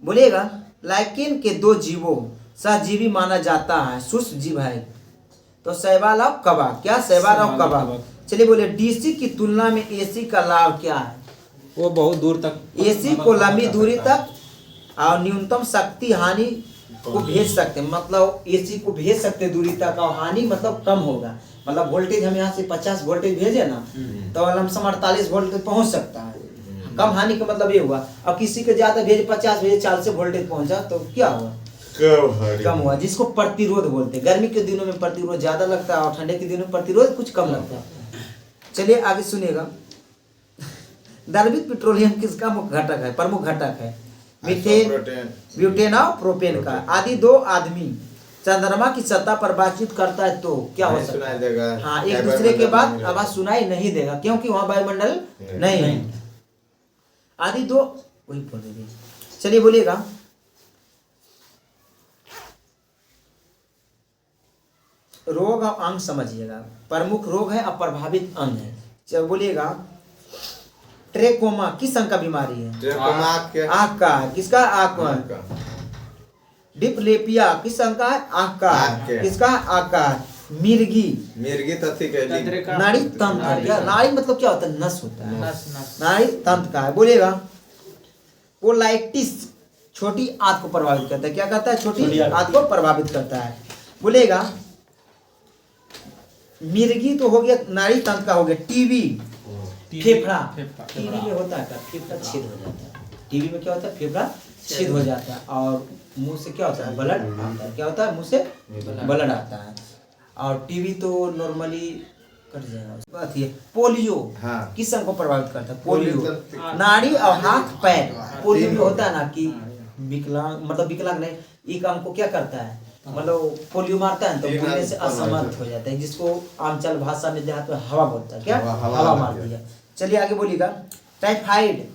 [SPEAKER 1] बोलिएगा। लेकिन के दो जीवों सहजीवी माना जाता है, सूक्ष्म जीव है, तो शैवाल और कबाब। क्या? शैवाल और कबाब। चलिए बोले। डीसी की तुलना में एसी का लाभ क्या है?
[SPEAKER 2] वो बहुत दूर तक,
[SPEAKER 1] एसी को लंबी दूरी तक और न्यूनतम शक्ति हानि को भेज सकते हैं। मतलब एसी को भेज सकते दूरी तक, और हानि मतलब कम होगा। मतलब वोल्टेज हम यहाँ से 50 वोल्टेज भेजे ना, तो लमसम 48 वोल्ट तक पहुँच सकता है। कम हानि का मतलब ये हुआ। और किसी के ज्यादा भेजे, 50 भेजे, 40 वोल्टेज पहुंचा तो क्या हुआ? कम हुआ, जिसको प्रतिरोध बोलते हैं। गर्मी के दिनों में प्रतिरोध ज्यादा लगता है और ठंडे के दिनों में प्रतिरोध कुछ कम लगता है। चलिए आगे सुनिएगा। द्रवित पेट्रोलियम किसका मुख्य घटक है? प्रमुख घटक है मीथेन, ब्यूटेन और प्रोपेन का। आदि दो आदमी चंद्रमा की सतह पर बातचीत करता है तो क्या हो सकता है? हाँ, एक दूसरे के बाद आवाज सुनाई नहीं देगा, क्योंकि वहां वायुमंडल नहीं है। आदि दो वही बोल रही। चलिए बोलिएगा। रोग और अंग समझिएगा। प्रमुख रोग है और प्रभावित अंग है। चलो बोलिएगा। ट्रेकोमा किस अंग का बीमारी है? आँख का। किसका? आँख का। डिप्लेपिया किस अंग का है? आँख का। किसका? आँख का।
[SPEAKER 3] मिर्गी तथी कहली
[SPEAKER 5] तंत्रिका।
[SPEAKER 1] नाड़ी तंत्र, क्या नाड़ी मतलब क्या होता है? नस होता है,
[SPEAKER 5] नस नस
[SPEAKER 1] नाड़ी तंत्र का है। बोलिएगा कोलाइटिस छोटी आंत को प्रभावित करता है। क्या करता है? छोटी आंत को प्रभावित करता है। बोलेगा मिर्गी तो हो गया, नाड़ी तंत्र का हो गया। टीबी फेफड़ा, टीबी में होता है क्या? फेफड़ा छेद हो जाता है। टीबी में क्या होता है? फेफड़ा छेद हो जाता है और मुंह से क्या होता है? ब्लड आता है। क्या होता है? मुंह से ब्लड आता है। और टीबी तो नॉर्मली कट जाएगा। बात ये पोलियो
[SPEAKER 3] हाँ।
[SPEAKER 1] किस अंग को प्रभावित करता है? पोलियो
[SPEAKER 3] पोलियो
[SPEAKER 1] नाड़ी और हाथ पैर। पोलियो में होता है ना कि विकलांग, मतलब विकलांग नहीं, एक अंग को क्या करता है? मतलब पोलियो मारता है तो
[SPEAKER 3] एक
[SPEAKER 1] बोलने से
[SPEAKER 3] अंग
[SPEAKER 1] असमर्थ हो जाता है, जिसको आमचल भाषा में देहात में हवा बोलता है। क्या?
[SPEAKER 3] हवा
[SPEAKER 1] हवा
[SPEAKER 3] लग
[SPEAKER 1] मार
[SPEAKER 3] गया।
[SPEAKER 1] दिया। चलिए आगे बोलिएगा टाइफाइड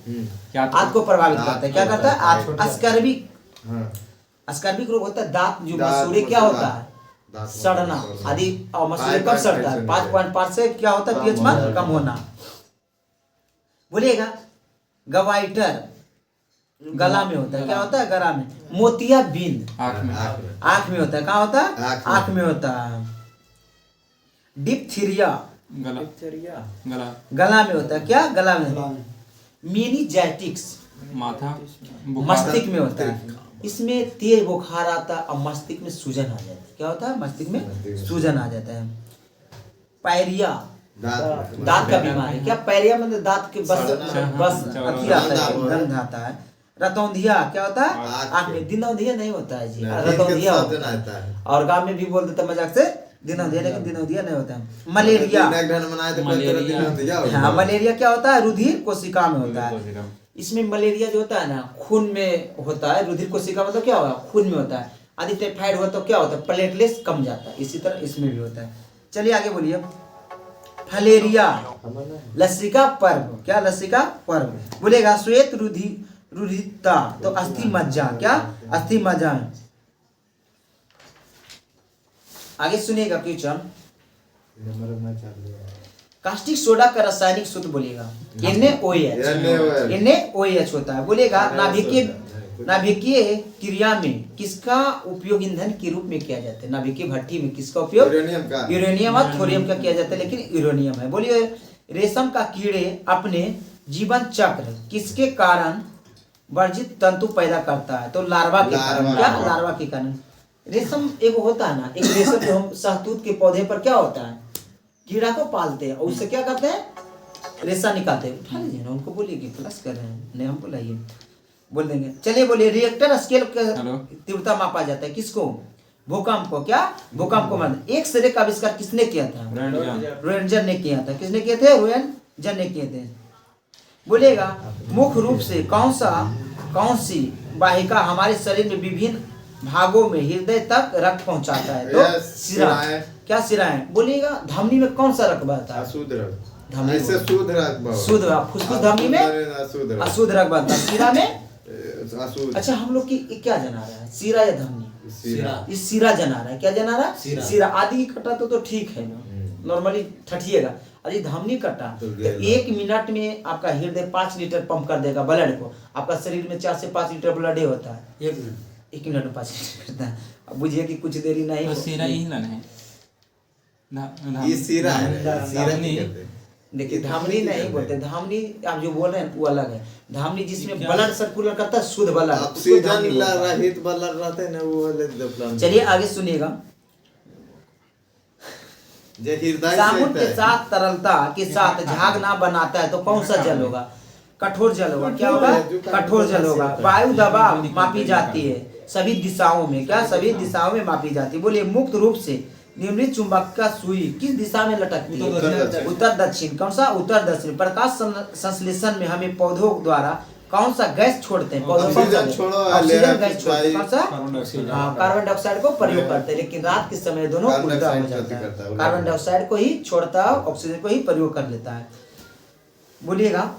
[SPEAKER 2] क्या
[SPEAKER 1] आंत को प्रभावित करता है। क्या करता है?
[SPEAKER 3] दांत-
[SPEAKER 1] अस्कर्विक,
[SPEAKER 3] हाँ
[SPEAKER 1] अस्कर्विक रोग होता है दांत जो
[SPEAKER 3] दांत
[SPEAKER 1] मसूड़े क्या
[SPEAKER 3] मसूड़ा,
[SPEAKER 1] होता है?
[SPEAKER 3] दांत
[SPEAKER 1] सड़ना
[SPEAKER 3] मसूड़ा।
[SPEAKER 1] आदि। और मसूड़े कब
[SPEAKER 3] 5.5
[SPEAKER 1] सड़ता है? 5.5 से क्या होता है?
[SPEAKER 3] कम
[SPEAKER 1] पीएच
[SPEAKER 3] होना।
[SPEAKER 1] मान कम होना। बोलिएगा गवाइटर गला में होता है। क्या होता है? गला में। मोतियाबिंद
[SPEAKER 2] आँख में
[SPEAKER 1] आंख में होता है। कहाँ होता है?
[SPEAKER 3] आँख में।
[SPEAKER 1] आंख में होता है। डिप्थीरिया
[SPEAKER 2] गला
[SPEAKER 5] डिप्थीरिया
[SPEAKER 2] गला
[SPEAKER 1] गला में होता है। क्या? गला में। मीनिजाइटिक्स
[SPEAKER 2] माथा
[SPEAKER 1] मस्तिष्क में होता है। इसमें तेज बुखार आता है और मस्तिष्क में सूजन आ जाता है। क्या होता है? मस्तिष्क में सूजन आ जाता है। पायरिया दांत का बीमारी। क्या पायरिया मतलब दांत के बस
[SPEAKER 3] सड़ना।
[SPEAKER 1] बस
[SPEAKER 2] हाँ,
[SPEAKER 1] अथी आता है,
[SPEAKER 3] गंध
[SPEAKER 1] गंध आता है। रतौंधिया क्या होता है?
[SPEAKER 3] आँख
[SPEAKER 1] आँख
[SPEAKER 3] में।
[SPEAKER 1] में। दिनौंधिया नहीं होता है जी,
[SPEAKER 3] नहीं,
[SPEAKER 1] रतौंधिया
[SPEAKER 3] शब्द
[SPEAKER 1] होता है।
[SPEAKER 3] आता है।
[SPEAKER 1] और गांव में भी बोल देते मजाक से दिनौंधिया, लेकिन दिनौंधिया नहीं होता है। मलेरिया,
[SPEAKER 3] दिन एक ढंग बनाए तो कोई तरह
[SPEAKER 2] मलेरिया।
[SPEAKER 3] दिन दिया होगा।
[SPEAKER 1] हाँ मलेरिया क्या होता है? रुधिर कोशिका में होता है। इसमें मलेरिया जो होता है ना खून में होता है। रुधिर कोशिका मतलब क्या होगा? खून में होता है। यदि टाइफाइड हुआ तो क्या होता है? प्लेटलेट्स कम जाता है। इसी तरह इसमें भी होता है। चलिए आगे बोलिए फलेरिया लसिका पर्व। क्या? लसिका पर्व। बोलेगा श्वेत रुधिरता तो अस्थि मज्जा। क्या? अस्थि मज्जा। आगे सुनिएगा क्वेश्चन। कास्टिक सोडा का रासायनिक सूत्र बोलिएगा। NaOH। NaOH होता है। बोलेगा नाभिकीय क्रिया में किसका उपयोग ईंधन के रूप में किया जाता है? नाभिकीय भट्टी में किसका उपयोग?
[SPEAKER 3] यूरेनियम का।
[SPEAKER 1] यूरेनियम और थोरियम का किया जाता है, लेकिन यूरेनियम है। बोलिए रेशम का कीड़े अपने जीवन चक्र किसके कारण वर्जित तंतु पैदा करता है? तो लार्वा के कारण। क्या? लार्वा के कारण। रेशम एक होता है ना, एक रेशम जो हम शहतूत के पौधे पर क्या होता है? कीड़ा को पालते हैं और उससे क्या करते हैं? रेशा निकालते हैं। उठा लीजिए ना, उनको बोलिए कि प्लस कर रहे हैं, नहीं हमको लाइए, बोल देंगे। चलिए बोलिए रिएक्टर स्केल तीव्रता मापा जाता है किसको? भूकंप को। क्या? भूकंप को मान। एक्सरे का आविष्कार किसने किया था? रोएंटजन ने किया था। किसने किए थे? रोएंटजन ने किए थे। बोलेगा मुख्य रूप से कौन सी वाहिका हमारे शरीर में विभिन्न भागों में हृदय तक रक्त पहुंचाता है? तो सिरा। क्या? सिराएं। बोलिएगा धमनी में कौन सा रक्त बहता है?
[SPEAKER 3] अशुद्ध रक्त।
[SPEAKER 1] धमनी
[SPEAKER 3] ऐसे शुद्ध रक्त बहुत।
[SPEAKER 1] शुद्ध फुसफुस धमनी में
[SPEAKER 3] अशुद्ध रक्त।
[SPEAKER 1] अशुद्ध रक्त बहता है। सिरा में
[SPEAKER 3] अशुद्ध।
[SPEAKER 1] अच्छा हम लोग की क्या जना रहा है? सिरा या धमनी?
[SPEAKER 3] सिरा।
[SPEAKER 1] इस सिरा जना रहा है। क्या जना रहा है? सिरा। आदि की कटा तो ठीक है ना, नॉर्मली ठठिएगा। अरे धमनी कटा
[SPEAKER 3] तो
[SPEAKER 1] तो 1 मिनट में आपका हृदय 5 लीटर पंप कर देगा ब्लड को। आपका शरीर में 4 से 5 लीटर ब्लड ही होता है। 1 मिनट में 5 लीटर करता है। अब बुझिए कि कुछ देरी नहीं
[SPEAKER 2] तो सीरा ही ना है
[SPEAKER 3] ये सिरा है। सिरा
[SPEAKER 2] धमनी।
[SPEAKER 3] नहीं कहते।
[SPEAKER 1] देखिए धामनी नहीं बोलते। धामनी आप जो बोल रहे हैं वो अलग है। धामनी जिसमें ब्लड सर्कुलर करता है, शुद्ध ब्लड, उसको
[SPEAKER 3] ऑक्सीजन
[SPEAKER 1] धामनी बोलते हैं।
[SPEAKER 3] रहित ब्लड रहते हैं ना, वो वाले प्लांट।
[SPEAKER 1] चलिए आगे सुनिएगा।
[SPEAKER 3] जे हृदय
[SPEAKER 1] साबुन
[SPEAKER 3] से
[SPEAKER 1] के साथ तरलता के साथ झाग ना बनाता है तो कौन सा जल होगा? कठोर जल होगा। क्या होगा? कठोर जल होगा। वायु दबाव मापी जाती है सभी दिशाओं में। क्या? सभी दिशाओं में मापी जाती है। बोलिए मुक्त रूप से निम्नलिखित चुंबक का सुई किस दिशा में लटकती है? उत्तर दक्षिण। कौन सा? उत्तर दक्षिण। प्रकाश संश्लेषण में हमें पौधों द्वारा कौन सा गैस छोड़ते हैं? पौधों कौन सा
[SPEAKER 3] ऑक्सीजन छोड़ो,
[SPEAKER 1] ऑक्सीजन गैस छोड़ते हैं।
[SPEAKER 3] वायु-
[SPEAKER 1] कौन सा? हाँ, कार्बन डाइऑक्साइड को प्रयोग करते हैं, लेकिन रात के समय दोनों
[SPEAKER 3] कार्बन
[SPEAKER 1] उल्टा हो
[SPEAKER 3] डाइऑक्साइड
[SPEAKER 1] जाता
[SPEAKER 3] करता
[SPEAKER 1] है।
[SPEAKER 3] है,
[SPEAKER 1] कार्बन डाइऑक्साइड को ही छोड़ता है, ऑक्सीजन को ही प्रयोग कर लेता है। बोलिएगा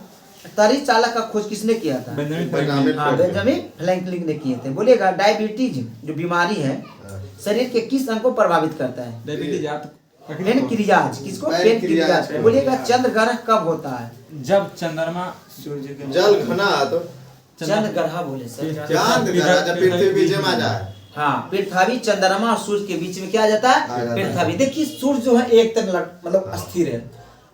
[SPEAKER 1] तरी चालक का खोज किसने किया था? बेंजामिन फ्रैंकलिन ने किए थे। बोलिएगा डायबिटीज जो बीमारी है शरीर के किस अंग को प्रभावित करता है?
[SPEAKER 2] Diabetes
[SPEAKER 1] pancreas. किसको?
[SPEAKER 3] पेनक्रियाज।
[SPEAKER 1] पेनक्रियाज। बोलिएगा चंद्र ग्रहण कब होता है?
[SPEAKER 2] जब चंद्रमा
[SPEAKER 5] सूर्य के
[SPEAKER 3] जल घना तो
[SPEAKER 1] चंद्र ग्रहण बोले सर।
[SPEAKER 3] चांद ग्रह जब पृथ्वी बीच में आ जाए
[SPEAKER 1] हाँ पृथ्वी चंद्रमा और सूर्य के बीच में क्या आ जाता है पृथ्वी। देखिए सूर्य जो है एक तक मतलब स्थिर है,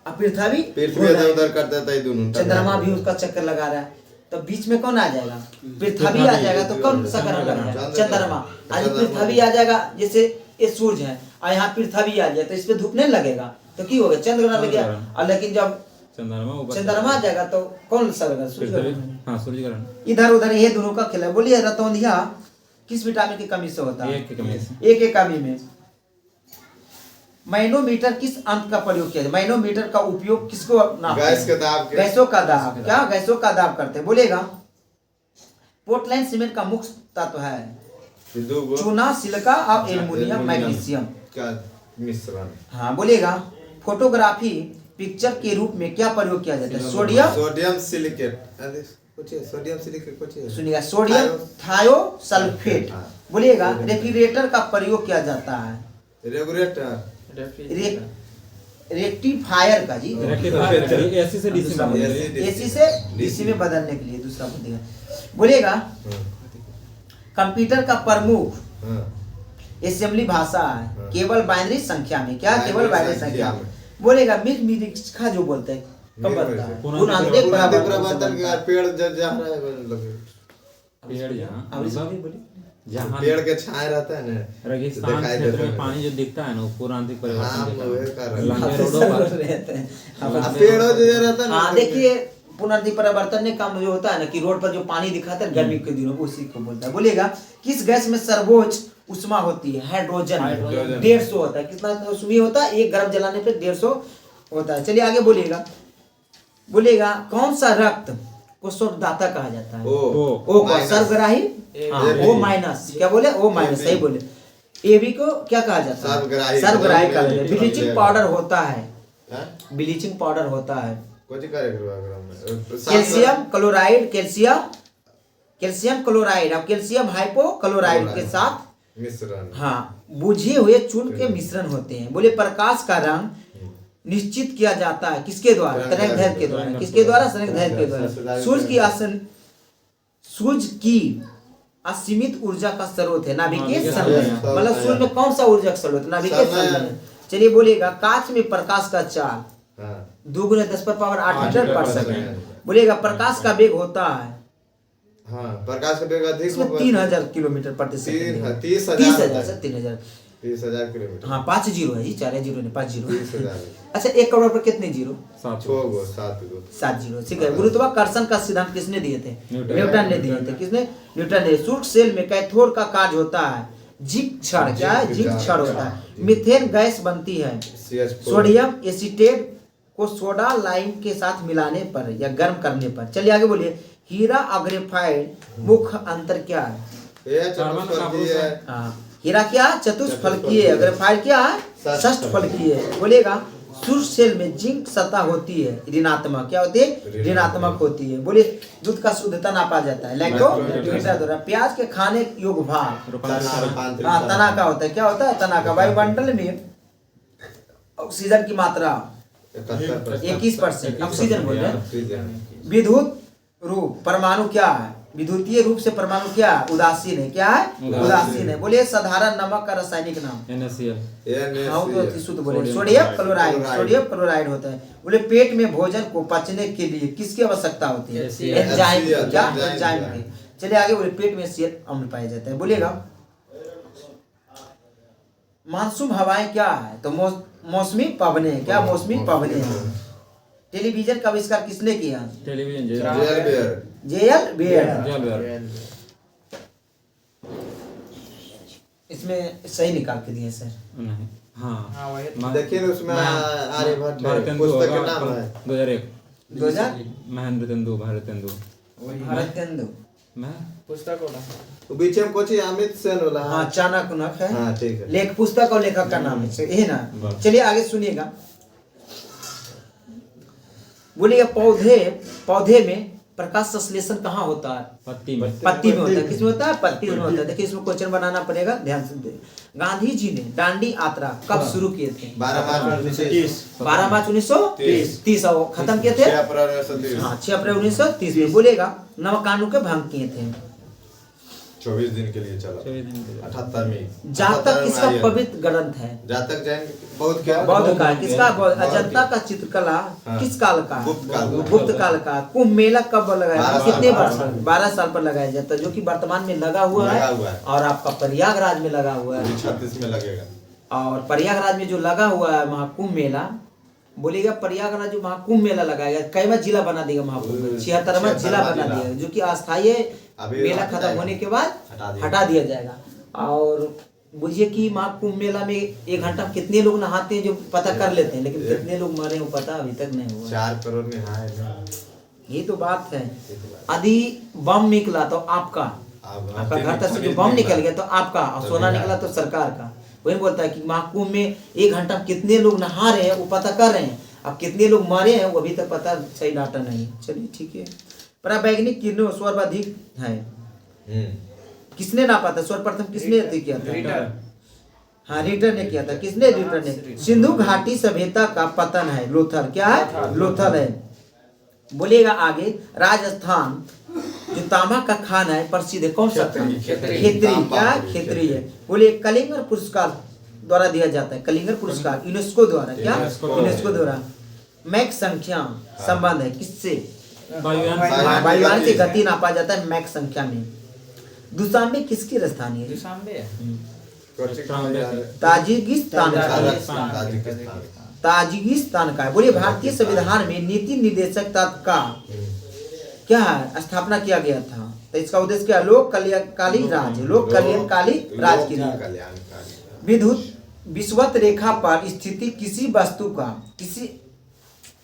[SPEAKER 1] अब पृथ्वी
[SPEAKER 3] इधर उधर करता था, ये दोनों
[SPEAKER 1] चंद्रमा भी उसका चक्कर लगा रहा है, तो बीच में कौन आ जाएगा पृथ्वी आ जाएगा, तो कौन सा ग्रह लगेगा चंद्रमा। आज पृथ्वी आ जाएगा, जैसे ये सूर्य है और यहाँ पृथ्वी आ जाए तो इस पे धूप नहीं लगेगा, तो क्या होगा चंद्र ग्रह लग गया। और लेकिन जब चंद्रमा आ जाएगा तो कौन सा लगेगा सूर्य।
[SPEAKER 2] हाँ सूर्य ग्रहण।
[SPEAKER 1] इधर उधर ये दोनों का खेल है। बोलिए रतौंधिया किस विटामिन की कमी से होता है।
[SPEAKER 2] एक की कमी से।
[SPEAKER 1] एक एक कमी में। मैनोमीटर किस अंक का प्रयोग किया जाए, मैनोमीटर का उपयोग किसको नापते हैं?
[SPEAKER 3] गैस का दाब के।
[SPEAKER 1] गैसों का दाब। क्या गैसों का दाब करते हैं बोलेगा। पोर्टलैंड सीमेंट का मुख्य तत्व है चूना, सिलिका और एल्युमिनियम मैग्नीशियम
[SPEAKER 3] का मिश्रण।
[SPEAKER 1] हाँ बोलेगा। फोटोग्राफी पिक्चर के रूप में क्या प्रयोग किया जाता है।
[SPEAKER 3] सोडियम सिलिकेट, सोडियम सिलिकेट कुछ है,
[SPEAKER 1] सुनिएगा सोडियम थायोसल्फेट। बोलिएगा रेफ्रिजरेटर का प्रयोग किया जाता है।
[SPEAKER 3] रेगुलेटर,
[SPEAKER 1] रेक्टिफायर का जी,
[SPEAKER 2] एसी से डीसी में,
[SPEAKER 1] एसी से डीसी में बदलने के लिए दूसरा बोलिएगा। बोलिएगा कंप्यूटर का प्रमुख असेंबली भाषा है केवल बाइनरी संख्या में। क्या केवल बाइनरी संख्या में। बोलेगा मिर्खा जो बोलते हैं कब बनता है पूर्णांक
[SPEAKER 3] परिवर्तन के पेड़ जहाँ
[SPEAKER 2] पेड़ जहाँ
[SPEAKER 3] पेड़ के छाए रहता है ना
[SPEAKER 2] रेगिस्तान क्षेत्र में पानी जो दिखता है ना वो पूर्णांतिक परिवर्तन
[SPEAKER 1] लंबे रोडों पर रहते हैं।
[SPEAKER 3] पेड़ जो रहता है।
[SPEAKER 1] हाँ देखिए पुनर्दि परिवर्तन ने काम जो होता है ना कि रोड पर जो पानी दिखाता है गर्मी के दिनों उसी को बोलता है। बोलेगा किस गैस में सर्वोच्च उष्मा होती है। हाइड्रोजन 150 होता है। कितना उसमें होता है, एक गर्म जलाने पे 150 होता है। चलिए आगे बोलिएगा। बोलेगा कौन सा रक्त को स्वर्गदाता कहा जाता है। ओ को सर्वग्राही, ओ माइनस क्या बोले, ओ माइनस सही बोले। एबी को क्या कहा जाता है सर्वग्राही कहा जाता है। ब्लीचिंग पाउडर होता है, ब्लीचिंग पाउडर होता है। कैल्शियम क्लोराइड, कैल्शियम क्लोराइड और कैल्शियम हाइपोक्लोराइड के साथ
[SPEAKER 3] मिश्रण।
[SPEAKER 1] हाँ बुझे हुए चून के मिश्रण होते हैं। बोले प्रकाश का रंग निश्चित किया जाता है किसके द्वारा, तरंगदैर्घ्य के द्वारा। किसके द्वारा, तरंगदैर्घ्य के द्वारा। सूर्य की असीमित ऊर्जा का स्रोत है नाभिकीय संलयन। मतलब सूर्य में कौन सा ऊर्जा का स्रोत, नाभिकीय संलयन। चलिए बोलेगा कांच में प्रकाश का चाल 2 × 10⁸ मीटर पर सेकंड। बोलेगा प्रकाश का वेग होता है
[SPEAKER 3] प्रकाश का वेग अधिक
[SPEAKER 1] 3000 किलोमीटर प्रति सेकंड। 30,000
[SPEAKER 3] किलोमीटर।
[SPEAKER 1] हाँ 5 जीरो है जी, 4 जीरो नहीं 5 जीरो। अच्छा 1 करोड़ पर कितने जीरो, 7 जीरो। ठीक है। गुरुत्वाकर्षण का सिद्धांत किसने दिए थे, न्यूटन ने दिए थे। किसने, न्यूटन ने। सूक्ष्म सेल में कैथोड का कार्य होता है जिंक क्षण। क्या है, जिंक क्षण होता है। मीथेन गैस बनती है सोडियम एसीटेट को सोडा लाइम के साथ मिलाने पर या गर्म करने पर। चलिए आगे बोलिए। हीरा और ग्रेफाइट मुख्य अंतर क्या है। हीरा क्या चतुष्फलकीय, ग्रेफाइट क्या है षष्ठफलकीय। बोलेगा सूर्य सेल में जिंक सतह होती है ऋणात्मक। क्या होती है, ऋणात्मक होती है। बोलिए दूध का शुद्धता नापा जाता है लैक्टोमीटर द्वारा। प्याज के खाने योग्य भाग तना का होता है। क्या होता है, तना का। वायुमंडल में ऑक्सीजन की मात्रा 21%। ऑक्सीजन बोल रहे हैं। विद्युत रूप परमाणु क्या है, विद्युतीय रूप से परमाणु क्या है, उदासीन है। क्या है, उदासीन है। बोलिए साधारण नमक का रासायनिक नाम। शुद्ध बोले सोडियम क्लोराइड। सोडियम क्लोराइड होता है। बोले पेट में भोजन को पचने के लिए किसकी आवश्यकता होती है, एंजाइम। क्या, एंजाइम की। चलिए आगे बोले पेट में सेहत अम्ल पाया जाता है। बोलिएगा मानसून हवाएं क्या है, तो मौसमी पवने। क्या, मौसमी पवने हैं। टेलीविजन का आविष्कार किसने किया,
[SPEAKER 2] टेलीविजन
[SPEAKER 1] जेएल बेयर। इसमें सही निकाल के दिए सर।
[SPEAKER 2] हाँ
[SPEAKER 3] देखिए उसमें आर्यभट्ट पुस्तक का नाम है
[SPEAKER 2] 2001 महेंद्र तेंदु
[SPEAKER 1] भारतेंदु
[SPEAKER 2] मैं
[SPEAKER 5] पुस्तक होना
[SPEAKER 3] बीच में कुछ अमित सेन वाला।
[SPEAKER 1] हाँ चाणक्य है।
[SPEAKER 3] हाँ ठीक है।
[SPEAKER 1] लेख पुस्तक और लेखक का नाम है यही ना। चलिए आगे सुनिएगा। बोलिए पौधे में प्रकाश संश्लेषण कहाँ होता है,
[SPEAKER 2] पत्ती में
[SPEAKER 1] होता है। किसमें होता है, पत्ती में होता है। देखिए इसमें क्वेश्चन बनाना पड़ेगा, ध्यान से। गांधी जी ने दांडी यात्रा कब शुरू किए थे,
[SPEAKER 3] 12 मार्च
[SPEAKER 1] 1930 और खत्म किए थे 6 अप्रैल 1930 में। बोलेगा नव कानून के भंग किए थे।
[SPEAKER 3] 24 दिन के लिए चला,
[SPEAKER 2] 24 दिन के लिए।
[SPEAKER 3] 78वीं
[SPEAKER 1] जातक किसका पवित्र ग्रंथ है?
[SPEAKER 3] जातक जैन बौद्ध क्या
[SPEAKER 1] बौद्ध का। किसका? अजंता का चित्रकला किस काल का?
[SPEAKER 3] गुप्त काल का।
[SPEAKER 1] गुप्त काल का। कुंभ मेला कब लगाया?
[SPEAKER 3] 12
[SPEAKER 1] कितने
[SPEAKER 3] साल।
[SPEAKER 1] वर्ष? 12 साल पर लगाया जाता है, जो कि वर्तमान में लगा हुआ
[SPEAKER 3] लगा
[SPEAKER 1] है
[SPEAKER 3] हुआ है।
[SPEAKER 1] और आपका प्रयागराज में लगा हुआ है।
[SPEAKER 3] 36 में लगेगा।
[SPEAKER 1] और प्रयागराज में जो लगा हुआ है महाकुंभ मेला, बोलेगा प्रयागराज जो महाकुंभ मेला लगाएगा, कैवा जिला बना देगा महाकुंभ में? 76वां जिला बना देगा, जो कि अस्थायी
[SPEAKER 3] अभी
[SPEAKER 1] मेला
[SPEAKER 3] हट
[SPEAKER 1] खत्म
[SPEAKER 3] जाएगा।
[SPEAKER 1] होने के बाद हटा दिया जाएगा। और बुझिए कि महाकुंभ मेला में 1 घंटा में कितने लोग नहाते हैं जो पता कर लेते हैं, लेकिन कितने लोग मरे वो पता अभी तक नहीं हुआ।
[SPEAKER 3] 4 करोड़ नहाए ना।
[SPEAKER 1] ये तो बात है। यदि बम निकला तो आपका घर तक से जो बम निकल गया तो आपका, और सोना निकला तो सरकार का। वही बोलता है कि महाकुंभ में 1 घंटा में कितने लोग नहा रहे हैं वो पता कर रहे हैं, अब कितने लोग मारे हैं वो अभी तक पता सही डाटा नहीं। चलिए ठीक है। परावैज्ञानिक किरणों सर्वाधिक है, किसने नापा था? सर्वप्रथम किसने अध्ययन किया था? हाँ, रिटर ने किया था। किसने? रिटर ने। सिंधु घाटी सभ्यता का पतन है लोथल। क्या है? लोथल है। बोलिएगा आगे। राजस्थान जो तांबा का खाना है प्रसिद्ध है, कौन सा खाना? खेतरी। क्या? खेतरी है। बोलिए कलिंगर पुरस्कार द्वारा दिया जाता है, कलिंगर पुरस्कार यूनेस्को द्वारा। क्या? यूनेस्को द्वारा। मैक संख्या संबंध है किससे? वायुयान की गति नापा जाता है मैक संख्या में। दुशांबे किसकी राजधानी है?
[SPEAKER 5] दुशांबे
[SPEAKER 1] ताजिकिस्तान ताजिकिस्तान का है। बोलिए भारतीय संविधान में नीति निर्देशक तत्व का क्या है? स्थापना किया गया था, तो इसका उद्देश्य क्या? लोक कल्याणकारी राज्य, लोक कल्याणकारी राज्य की विद्युत विषुवत रेखा पर स्थिति किसी वस्तु का, किसी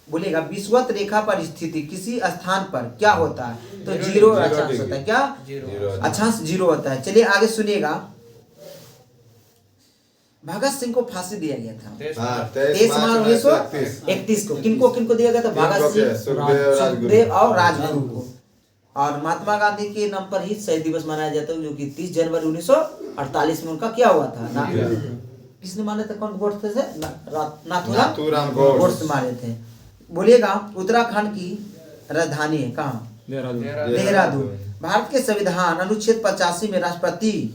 [SPEAKER 1] बोलेगा विषुवत रेखा पर स्थिति किसी स्थान पर क्या होता है? तो 0 अक्षांश होता है। क्या? अक्षांश 0 होता है। चलिए आगे सुनिएगा। भगत सिंह को फांसी दिया गया था 23 मार्च 1931 को। किनको किनको दिया गया था? भगत सिंह, सुखदेव और राजगुरु को। और महात्मा गांधी के नाम पर ही शहीद दिवस मनाया जाता है, जो कि 30 जनवरी 1948 में उनका क्या हुआ था? किसने मारे थे? कौन? गोडसे से? नाथूराम गोडसे मारे थे। बोलिएगा उत्तराखंड की राजधानी है कहाँ? देहरादून। भारत के संविधान अनुच्छेद 85 में राष्ट्रपति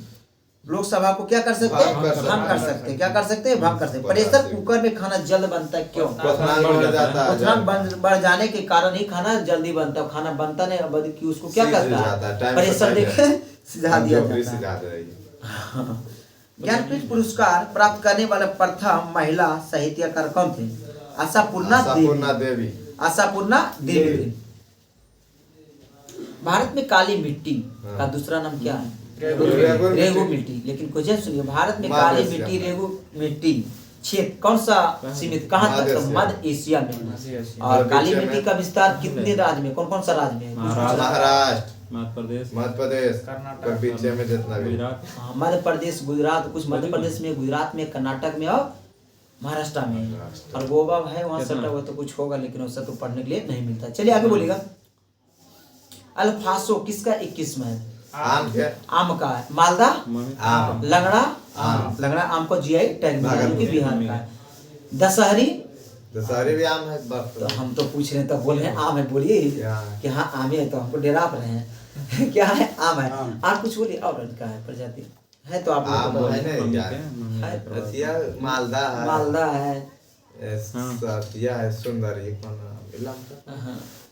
[SPEAKER 1] लोकसभा को क्या कर सकते हैं? भंग कर सकते हैं। क्या कर सकते हैं? भंग कर सकते हैं। प्रेशर कुकर में खाना जल्द बनता है, क्यों? क्वथनांक बढ़ जाने के कारण ही खाना जल्दी बनता है। खाना बनता नहीं बल्कि उसको क्या करता है? प्रेशर देके सिझा दिया जाता है। ज्ञानपीठ पुरस्कार प्राप्त करने वाले प्रथम महिला साहित्यकार कौन थे? आशापूर्णा देवी। आशापूर्णा देवी। भारत में काली मिट्टी का दूसरा नाम क्या है? रेगू मिट्टी। लेकिन कुछ सुनिए, भारत में काली मिट्टी, रेगू मिट्टी क्षेत्र कौन सा सीमित, कहाँ तक? मध्य एशिया में। और काली मिट्टी का विस्तार कितने राज्य में, कौन कौन सा राज्य में?
[SPEAKER 3] महाराष्ट्र,
[SPEAKER 2] मध्य
[SPEAKER 3] प्रदेश, कर्नाटक, पीछे में जितना भी
[SPEAKER 1] मध्य प्रदेश, गुजरात, कुछ मध्य प्रदेश में, गुजरात में, कर्नाटक में और महाराष्ट्र में। और गोवा है वहाँ सटा हुआ तो कुछ होगा, लेकिन वैसा तो पढ़ने के लिए नहीं मिलता। चलिए आगे बोलिएगा। अल्फासो किसका एक किस्म है? आम का है। मालदा आम। लंगड़ा आम। लंगड़ा आम को जीआई टैग मिला, जो कि बिहार का है। दशहरी
[SPEAKER 3] भी आम है।
[SPEAKER 1] तो हम तो पूछ रहे हैं, तो बोल रहे हैं आम है। बोलिए कि हाँ आम है, तो हमको डरा रहे हैं। क्या है? आम है। आप कुछ बोलिए। और का है प्रजाति है तो आप
[SPEAKER 3] मालदा है,
[SPEAKER 1] मालदा है,
[SPEAKER 3] सुंदरी,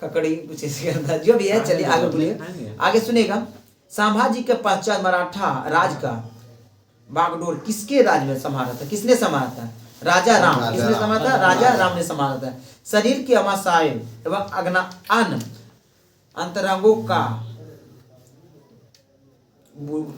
[SPEAKER 1] ककड़ी कुछ ऐसे करता है, जो भी है। चलिए आगे बोलिए। आगे सुनेगा। संभाजी के पश्चात मराठा राज का बागडोर किसके राज में संभाला था? किसने संभाला था? राजा राम। किसने संभाला था? राजा राम ने संभाला था। शरीर के अमाशय एवं अग्न अंतरंगों का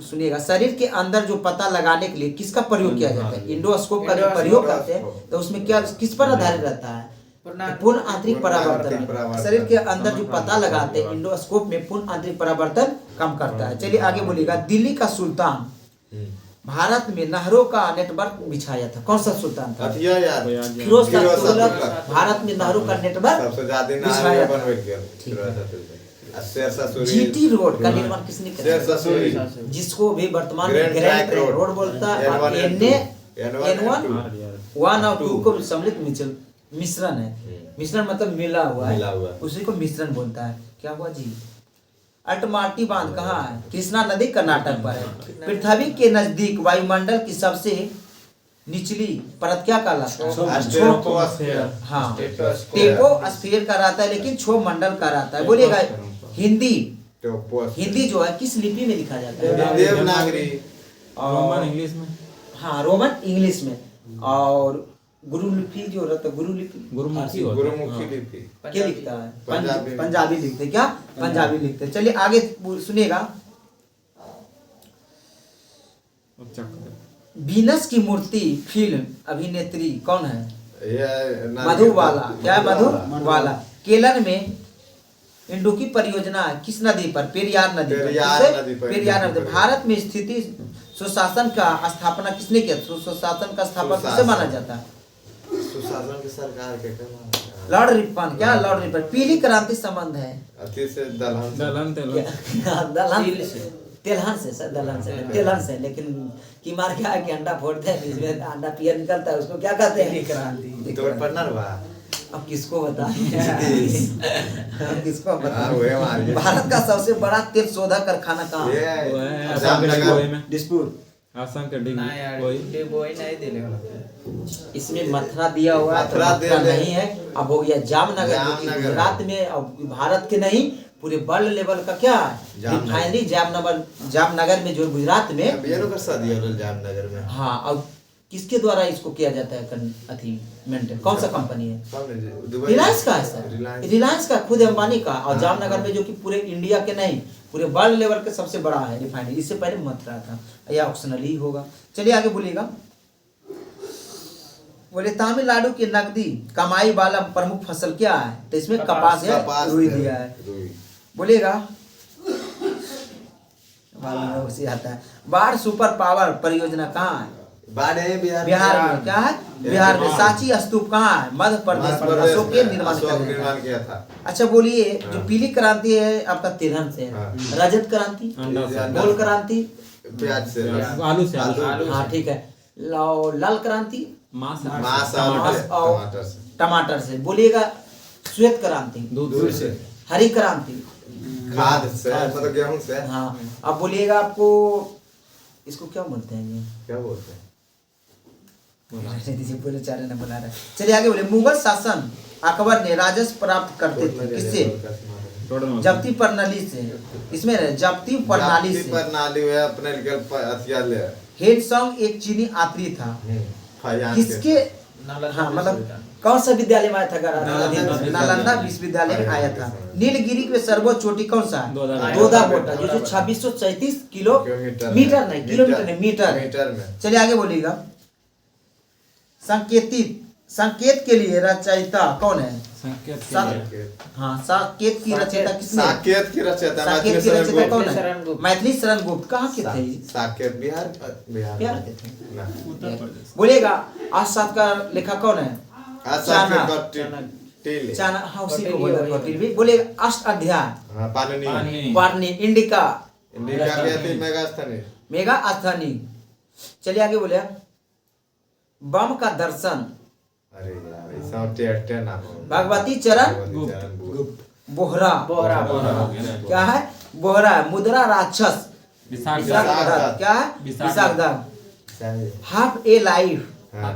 [SPEAKER 1] सुनिएगा। शरीर के अंदर जो पता लगाने के लिए किसका प्रयोग किया जाता है? इंडोस्कोप का प्रयोग करते हैं, तो उसमें क्या किस पर आधारित रहता है? पूर्ण आंतरिक परावर्तन। शरीर के अंदर जो पता लगाते हैं इंडोस्कोप में पूर्ण आंतरिक परावर्तन कम करता है। चलिए आगे बोलिएगा। दिल्ली का सुल्तान भारत में नहरों का नेटवर्क बिछाया था, कौन सा सुल्तान था? फिरोज शाह तुगलक भारत में नहरों का नेटवर्क बिछाया था। जीटी रोड का निर्माण किसने किया? जिसको भी वर्तमान में ग्रैंड रोड बोलता है। N1 और 2 को सम्मिलित मिश्रण है। मिश्रण मतलब मिला हुआ है, उसी को मिश्रण बोलता है। क्या हुआ जी? अल्टमाटी बांध कहाँ है? कृष्णा नदी कर्नाटक पर है। पृथ्वी के नजदीक वायुमंडल की सबसे निचली परत क्या कहलाता है?
[SPEAKER 3] स्ट्रेटोस्फीयर।
[SPEAKER 1] हाँ,
[SPEAKER 3] स्ट्रेटोस्फीयर।
[SPEAKER 1] टेपोस्फीयर का रहता है, लेकिन क्षोभ मंडल का रहता है। बोलिएगा हिंदी
[SPEAKER 3] ट्रोपोस्फीयर।
[SPEAKER 1] हिंदी जो है किस लिपि में लिखा जाता है?
[SPEAKER 3] देवनागरी।
[SPEAKER 2] रोमन इंग्लिश में,
[SPEAKER 1] हाँ, रोमन इंग्लिश में। और गुरुलिपि जो रहता है, गुरुलिपि
[SPEAKER 2] गुरुमुखी होता है।
[SPEAKER 3] गुरुमुखी लिपि।
[SPEAKER 1] क्या लिखता है?
[SPEAKER 3] पंजाबी।
[SPEAKER 1] पंजाबी लिखते हैं। क्या? पंजाबी लिखते हैं। चलिए आगे सुनिएगा।
[SPEAKER 2] अच्छा,
[SPEAKER 1] वीनस की मूर्ति फिल्म अभिनेत्री कौन है?
[SPEAKER 3] ये
[SPEAKER 1] मधुबाला। क्या है? मधुबाला। केरल में इंडुकी परियोजना किस नदी पर? पेरियार नदी पर।
[SPEAKER 3] पेरियार
[SPEAKER 1] किससे?
[SPEAKER 3] नदी पर।
[SPEAKER 1] पेरियार नदी। भारत में स्थिति सुशासन का स्थापना किसने किया? सुशासन का स्थापना किसे माना जाता है?
[SPEAKER 3] सुशासन की सरकार के कहना।
[SPEAKER 1] Lord Ripon. क्या? Lord Ripon. पीली क्रांति संबंध है
[SPEAKER 3] अति से दलहन।
[SPEAKER 2] दलहन तेलहन।
[SPEAKER 1] दलहन से, तेलहन से सर, दलहन से, तेलहन से। लेकिन की मार क्या है कि अंडा फोड़ते हैं, इसमें अंडा पियर निकलता है, उसको क्या कहते हैं? क्रांति।
[SPEAKER 3] तोड़ पर ना बा।
[SPEAKER 1] अब किसको बताएं? अब किसको
[SPEAKER 3] हाँ, वही हमारी।
[SPEAKER 1] बताएं? भारत का सबसे बड़ा तेल शोधक कारखाना कहाँ है?
[SPEAKER 3] ये
[SPEAKER 2] वो है आसाम के
[SPEAKER 3] जामनगर।
[SPEAKER 2] डिगबोई में,
[SPEAKER 1] दिसपुर।
[SPEAKER 2] आसाम के
[SPEAKER 5] ना यार,
[SPEAKER 2] डिगबोई।
[SPEAKER 5] ये बोई नहीं देले वाला।
[SPEAKER 1] इसमें मथुरा दिया हुआ है, तो
[SPEAKER 3] मथुरा
[SPEAKER 1] मथुरा
[SPEAKER 3] दे दे।
[SPEAKER 1] नहीं है। अब हो गया जामनगर, जो कि
[SPEAKER 3] जामनगर।
[SPEAKER 1] गुजरात में, अब भारत के नहीं पूरे वर्ल्ड लेवल का क्या है?
[SPEAKER 3] जामनगर।
[SPEAKER 1] रिफाइनरी जामनगर में, जो गुजरात में।
[SPEAKER 3] अब ये लोग कर दिया होल जामनगर में।
[SPEAKER 1] हाँ, अब किसके द्वारा इसको किया जाता है? अथी मेंटेन कौन सा कंपनी है?
[SPEAKER 3] कौन है? दुबई।
[SPEAKER 1] रिलायंस का है सर।
[SPEAKER 3] रिलायंस।
[SPEAKER 1] रिलायंस का, खुद अंबानी का। और
[SPEAKER 3] हाँ।
[SPEAKER 1] जामनगर में, जो कि पूरे इंडिया के नहीं पूरे वर्ल्ड लेवल के सबसे बड़ा है रिफाइनरी। इससे पहले मथुरा था, या ऑप्शनली होगा। चलिए आगे बोलिएगा। बोले तमिलनाडु की नकदी कमाई वाला प्रमुख फसल क्या है? तो इसमें कपास है, रुई दिया है।
[SPEAKER 3] रुई।
[SPEAKER 1] बोलिएगा। उसी आता है। बाढ़ सुपर पावर परियोजना कहाँ है?
[SPEAKER 3] बाढ़ है बिहार।
[SPEAKER 1] बिहार में। क्या है? बिहार में। सांची स्तूप कहाँ है? मध्य प्रदेश में। अशोक के निर्माण
[SPEAKER 3] निर्माण किया था।
[SPEAKER 1] अच्छा बोलिए, जो
[SPEAKER 3] हाँ।
[SPEAKER 1] पीली क्रांति है आपका तिलहन से है।
[SPEAKER 3] हाँ।
[SPEAKER 1] रजत क्रांति,
[SPEAKER 2] अंडा से,
[SPEAKER 1] गोल क्रांति,
[SPEAKER 3] प्याज से।
[SPEAKER 2] आलू से, आलू
[SPEAKER 1] हाँ ठीक है। लाल क्रांति,
[SPEAKER 2] मांस से,
[SPEAKER 3] मांस
[SPEAKER 1] टमाटर
[SPEAKER 3] और
[SPEAKER 1] और
[SPEAKER 3] टमाटर से।
[SPEAKER 1] टमाटर से। बोलिएगा। श्वेत क्रांति,
[SPEAKER 2] दूध से,
[SPEAKER 1] हरी क्रांति,
[SPEAKER 3] खाद से, मतलब गेहूं से।
[SPEAKER 1] हाँ। अब बोलिएगा आपको इसको क्या बोलते हैं? ये
[SPEAKER 3] क्या बोलते हैं?
[SPEAKER 1] बोले चारे न बना रहा है। चलिए आगे बोले। मुगल शासन अकबर ने राजस्व प्राप्त करते थे किससे? जब्ती प्रणाली से। इसमें जब्ती प्रणाली
[SPEAKER 3] जाति
[SPEAKER 1] से।
[SPEAKER 3] प्रणाली है अपने लिए हथियार ले।
[SPEAKER 1] हेनसोंग एक चीनी यात्री था।
[SPEAKER 3] फयान
[SPEAKER 1] किसके? हाँ, मतलब कौन सा विद्यालय में आया था? नालंदा विश्वविद्यालय में आया था। नीलगिरी के सर्वोच्च चोटी कौन सा है? दोदा बोटा, जो 2637 किलोमीटर नहीं, किलोमीटर नहीं, मीटर
[SPEAKER 3] में।
[SPEAKER 1] चलिए आगे बोलिएगा। संकेत के लिए रचयिता कौन है?
[SPEAKER 2] संकेत के
[SPEAKER 1] सा-
[SPEAKER 2] लिए।
[SPEAKER 1] हाँ, साकेत की रचयिता किसने?
[SPEAKER 3] साकेत की रचयिता
[SPEAKER 1] साकेत
[SPEAKER 3] मैथिली
[SPEAKER 1] की
[SPEAKER 3] शरण
[SPEAKER 1] रचयिता कौन
[SPEAKER 3] गुप्त।
[SPEAKER 5] शरण
[SPEAKER 1] है?
[SPEAKER 5] गुप्त।
[SPEAKER 1] मैथिली शरण गुप्त। कहाँ के थे?
[SPEAKER 3] साकेत बिहार।
[SPEAKER 1] बिहार
[SPEAKER 3] बिहार
[SPEAKER 1] के थे।
[SPEAKER 3] ना।
[SPEAKER 1] बोलिएगा। अष्टसात का लेखक कौन है?
[SPEAKER 3] साकेत
[SPEAKER 1] चाणक्य।
[SPEAKER 3] का टीले।
[SPEAKER 1] चाणक्य। हाँ, उसी को बोलते हैं कौटिल्य भी। बोलिएगा। अष्ट अध्याय,
[SPEAKER 3] हाँ, पाणिनि।
[SPEAKER 1] पाणिनि, इंडिका,
[SPEAKER 3] इंडिका के थी मेगास्थनी।
[SPEAKER 1] मेगा अस्थानी। चलिए आगे बोले। बम का दर्शन,
[SPEAKER 3] अरे यार ये सब टेढ़ नाम है।
[SPEAKER 1] भगवती चरण
[SPEAKER 3] भगवती चरण गुप्त।
[SPEAKER 1] बोहरा।
[SPEAKER 5] बोहरा।
[SPEAKER 1] क्या है? बोहरा। मुद्रा राक्षस,
[SPEAKER 2] विशाख
[SPEAKER 1] विशाख
[SPEAKER 3] विशाख
[SPEAKER 1] दत्त।
[SPEAKER 3] दत्त।
[SPEAKER 1] क्या है?
[SPEAKER 2] विशाख
[SPEAKER 1] विशाख दत्त।
[SPEAKER 3] सही।
[SPEAKER 1] हाफ ए लाइफ,
[SPEAKER 3] हाँ।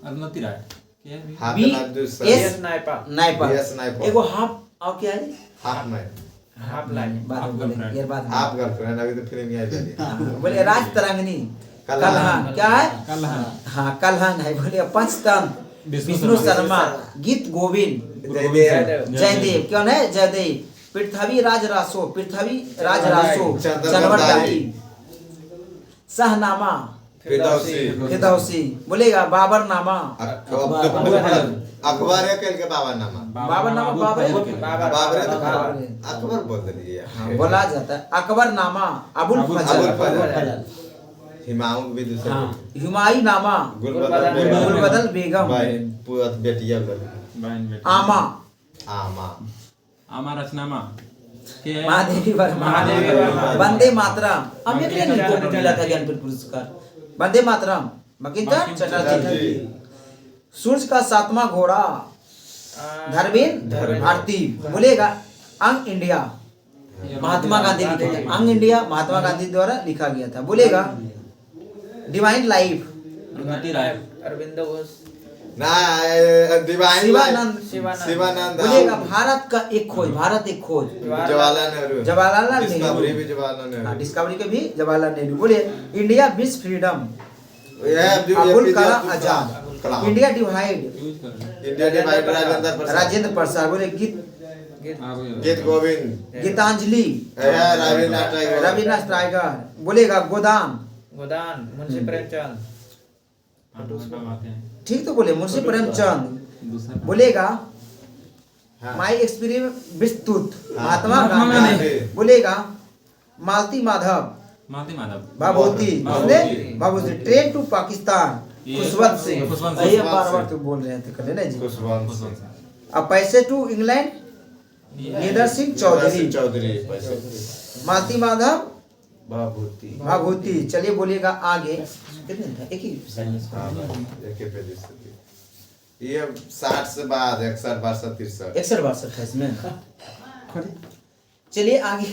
[SPEAKER 2] अरुणति राय क्या है?
[SPEAKER 3] हाफ
[SPEAKER 1] बी
[SPEAKER 3] लाइफ जो सर।
[SPEAKER 1] एस
[SPEAKER 5] नाइपा।
[SPEAKER 1] नाइपर।
[SPEAKER 3] Yes, नाइपर।
[SPEAKER 1] एगो हाफ, और क्या है?
[SPEAKER 3] हाफ में।
[SPEAKER 5] Half line.
[SPEAKER 1] बाद में बोलेंगे, ये बाद में।
[SPEAKER 3] हाफ गर्लफ्रेंड अभी तो फिल्म ही आई थी।
[SPEAKER 1] हाँ, बोले राज तरंगनी,
[SPEAKER 3] कल्हान।
[SPEAKER 1] कल्हान। क्या है?
[SPEAKER 2] कल्हान।
[SPEAKER 1] हाँ, कल्हान है। बोले पंचतंत्र, विष्णु शर्मा, गीत गोविंद,
[SPEAKER 3] जयदेव।
[SPEAKER 1] जयदेव। कौन है? जयदेव। पृथ्वी राज रासो, पृथ्वी राज रासो, चनवरदारी, शाहनामा,
[SPEAKER 3] फिरदौसी।
[SPEAKER 1] फिरदौसी। बोलेगा। बाबरनामा,
[SPEAKER 3] अखबार है कल के बाबा नामा।
[SPEAKER 1] बाबरनामा, बाबर
[SPEAKER 3] बाबर है तो
[SPEAKER 1] बाबर है।
[SPEAKER 3] अकबर बोल दिए यार।
[SPEAKER 1] हाँ, बोला जाता है। अकबरनामा, अबुल
[SPEAKER 3] अबुल
[SPEAKER 1] फजल,
[SPEAKER 3] फजल। हिमायूं भी दूसरा।
[SPEAKER 1] हाँ, हुमायूं नामा, गुलबदल बेगम,
[SPEAKER 3] भाई पूरा बेटिया बोल।
[SPEAKER 2] बहन बेटी।
[SPEAKER 1] आमा,
[SPEAKER 3] आमा।
[SPEAKER 2] आमा रचनामा के
[SPEAKER 1] महादेवी वर्मा,
[SPEAKER 5] महादेवी वर्मा।
[SPEAKER 1] वंदे मातरम। अमेरिका ने इनको मिला था ज्ञानपीठ पुरस्कार। वंदे मातरम, बंकिम चटर्जी। सूरज का सातवां घोड़ा, धर्मेंद्र भारती। बोलेगा। अंग इंडिया, महात्मा गांधी लिखे थे। यंग इंडिया महात्मा गांधी द्वारा लिखा गया था। बोलेगा डिवाइन लाइफ
[SPEAKER 5] अरविंद घोष
[SPEAKER 3] ना डिवाइन
[SPEAKER 1] शिवानंद
[SPEAKER 3] शिवानंद
[SPEAKER 1] बोलेगा भारत का एक खोज, भारत एक खोज
[SPEAKER 3] जवाहरलाल नेहरू
[SPEAKER 1] जवाहरलाल
[SPEAKER 3] डिस्कवरी
[SPEAKER 1] नेहरू।
[SPEAKER 3] भी जवाहरलाल
[SPEAKER 1] हाँ,
[SPEAKER 3] नेहरू
[SPEAKER 1] डिस्कवरी के भी जवाहरलाल नेहरू। बोले इंडिया विश फ्रीडम
[SPEAKER 3] ये
[SPEAKER 1] Abul
[SPEAKER 3] APJ
[SPEAKER 1] Kalam
[SPEAKER 3] Abdul
[SPEAKER 1] Azad.
[SPEAKER 3] Kalam.
[SPEAKER 1] India divided
[SPEAKER 3] India divided
[SPEAKER 1] Rajendra Prasad. बोले
[SPEAKER 3] गीत गोविंद
[SPEAKER 1] गीतांजलि
[SPEAKER 3] रविन्द्रनाथ टैगोर
[SPEAKER 1] रविन्द्रनाथ टैगोर। बोलेगा गोदान
[SPEAKER 5] गोदान मुंशी प्रेमचंद
[SPEAKER 1] ठीक तो बोले मुंशी प्रेमचंद। बोलेगा माई एक्सपीरियंस विस्तृत महात्मा गांधी। बोलेगा मालती माधव भाभूति भाभूति ट्रेन टू पाकिस्तान खुशवंत सिंह।
[SPEAKER 2] खुशवंत
[SPEAKER 1] ये
[SPEAKER 2] सिंह।
[SPEAKER 1] बार बार तो बोल रहे थे कल ना जी।
[SPEAKER 3] खुशवंत सिंह
[SPEAKER 1] अब पैसे टू इंग्लैंड निधर सिंह चौधरी
[SPEAKER 3] चौधरी पैसे
[SPEAKER 1] मालती माधव
[SPEAKER 3] भाभूति
[SPEAKER 1] भाभूति। चलिए बोलिएगा आगे कितने था एक ही
[SPEAKER 3] एक ही पेज से ये 60 से बाद 61 62 63
[SPEAKER 1] 61 62 इसमें। चलिए आगे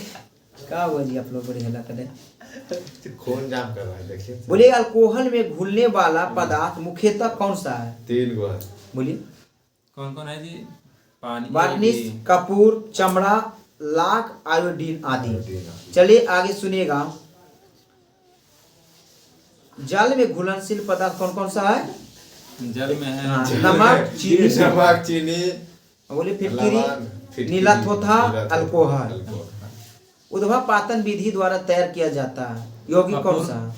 [SPEAKER 1] क्या हुआ जी आप लोग बड़े हल्ला कर रहे हैं।
[SPEAKER 3] खून जाम कर रहा है देखिए
[SPEAKER 1] बोलिए अल्कोहल में घुलने वाला पदार्थ मुख्यतः कौन सा है?
[SPEAKER 3] 3 गो है
[SPEAKER 1] बोलिए
[SPEAKER 2] कौन कौन है जी? पानी
[SPEAKER 1] वार्निश कपूर चमड़ा लाख आयोडीन आदि। चलिए आगे सुनिएगा जल में घुलनशील पदार्थ कौन कौन सा है?
[SPEAKER 2] जल में है
[SPEAKER 1] हाँ, नमक चीनी
[SPEAKER 3] नमक चीनी
[SPEAKER 1] बोले
[SPEAKER 3] लवण,
[SPEAKER 1] फिटकिरी नीला थोथा
[SPEAKER 3] नीला
[SPEAKER 1] अल्कोहल।
[SPEAKER 3] अल्कोहल।
[SPEAKER 1] उद्वापातन विधि द्वारा तैयार किया जाता है। यौगिक कौन सा है?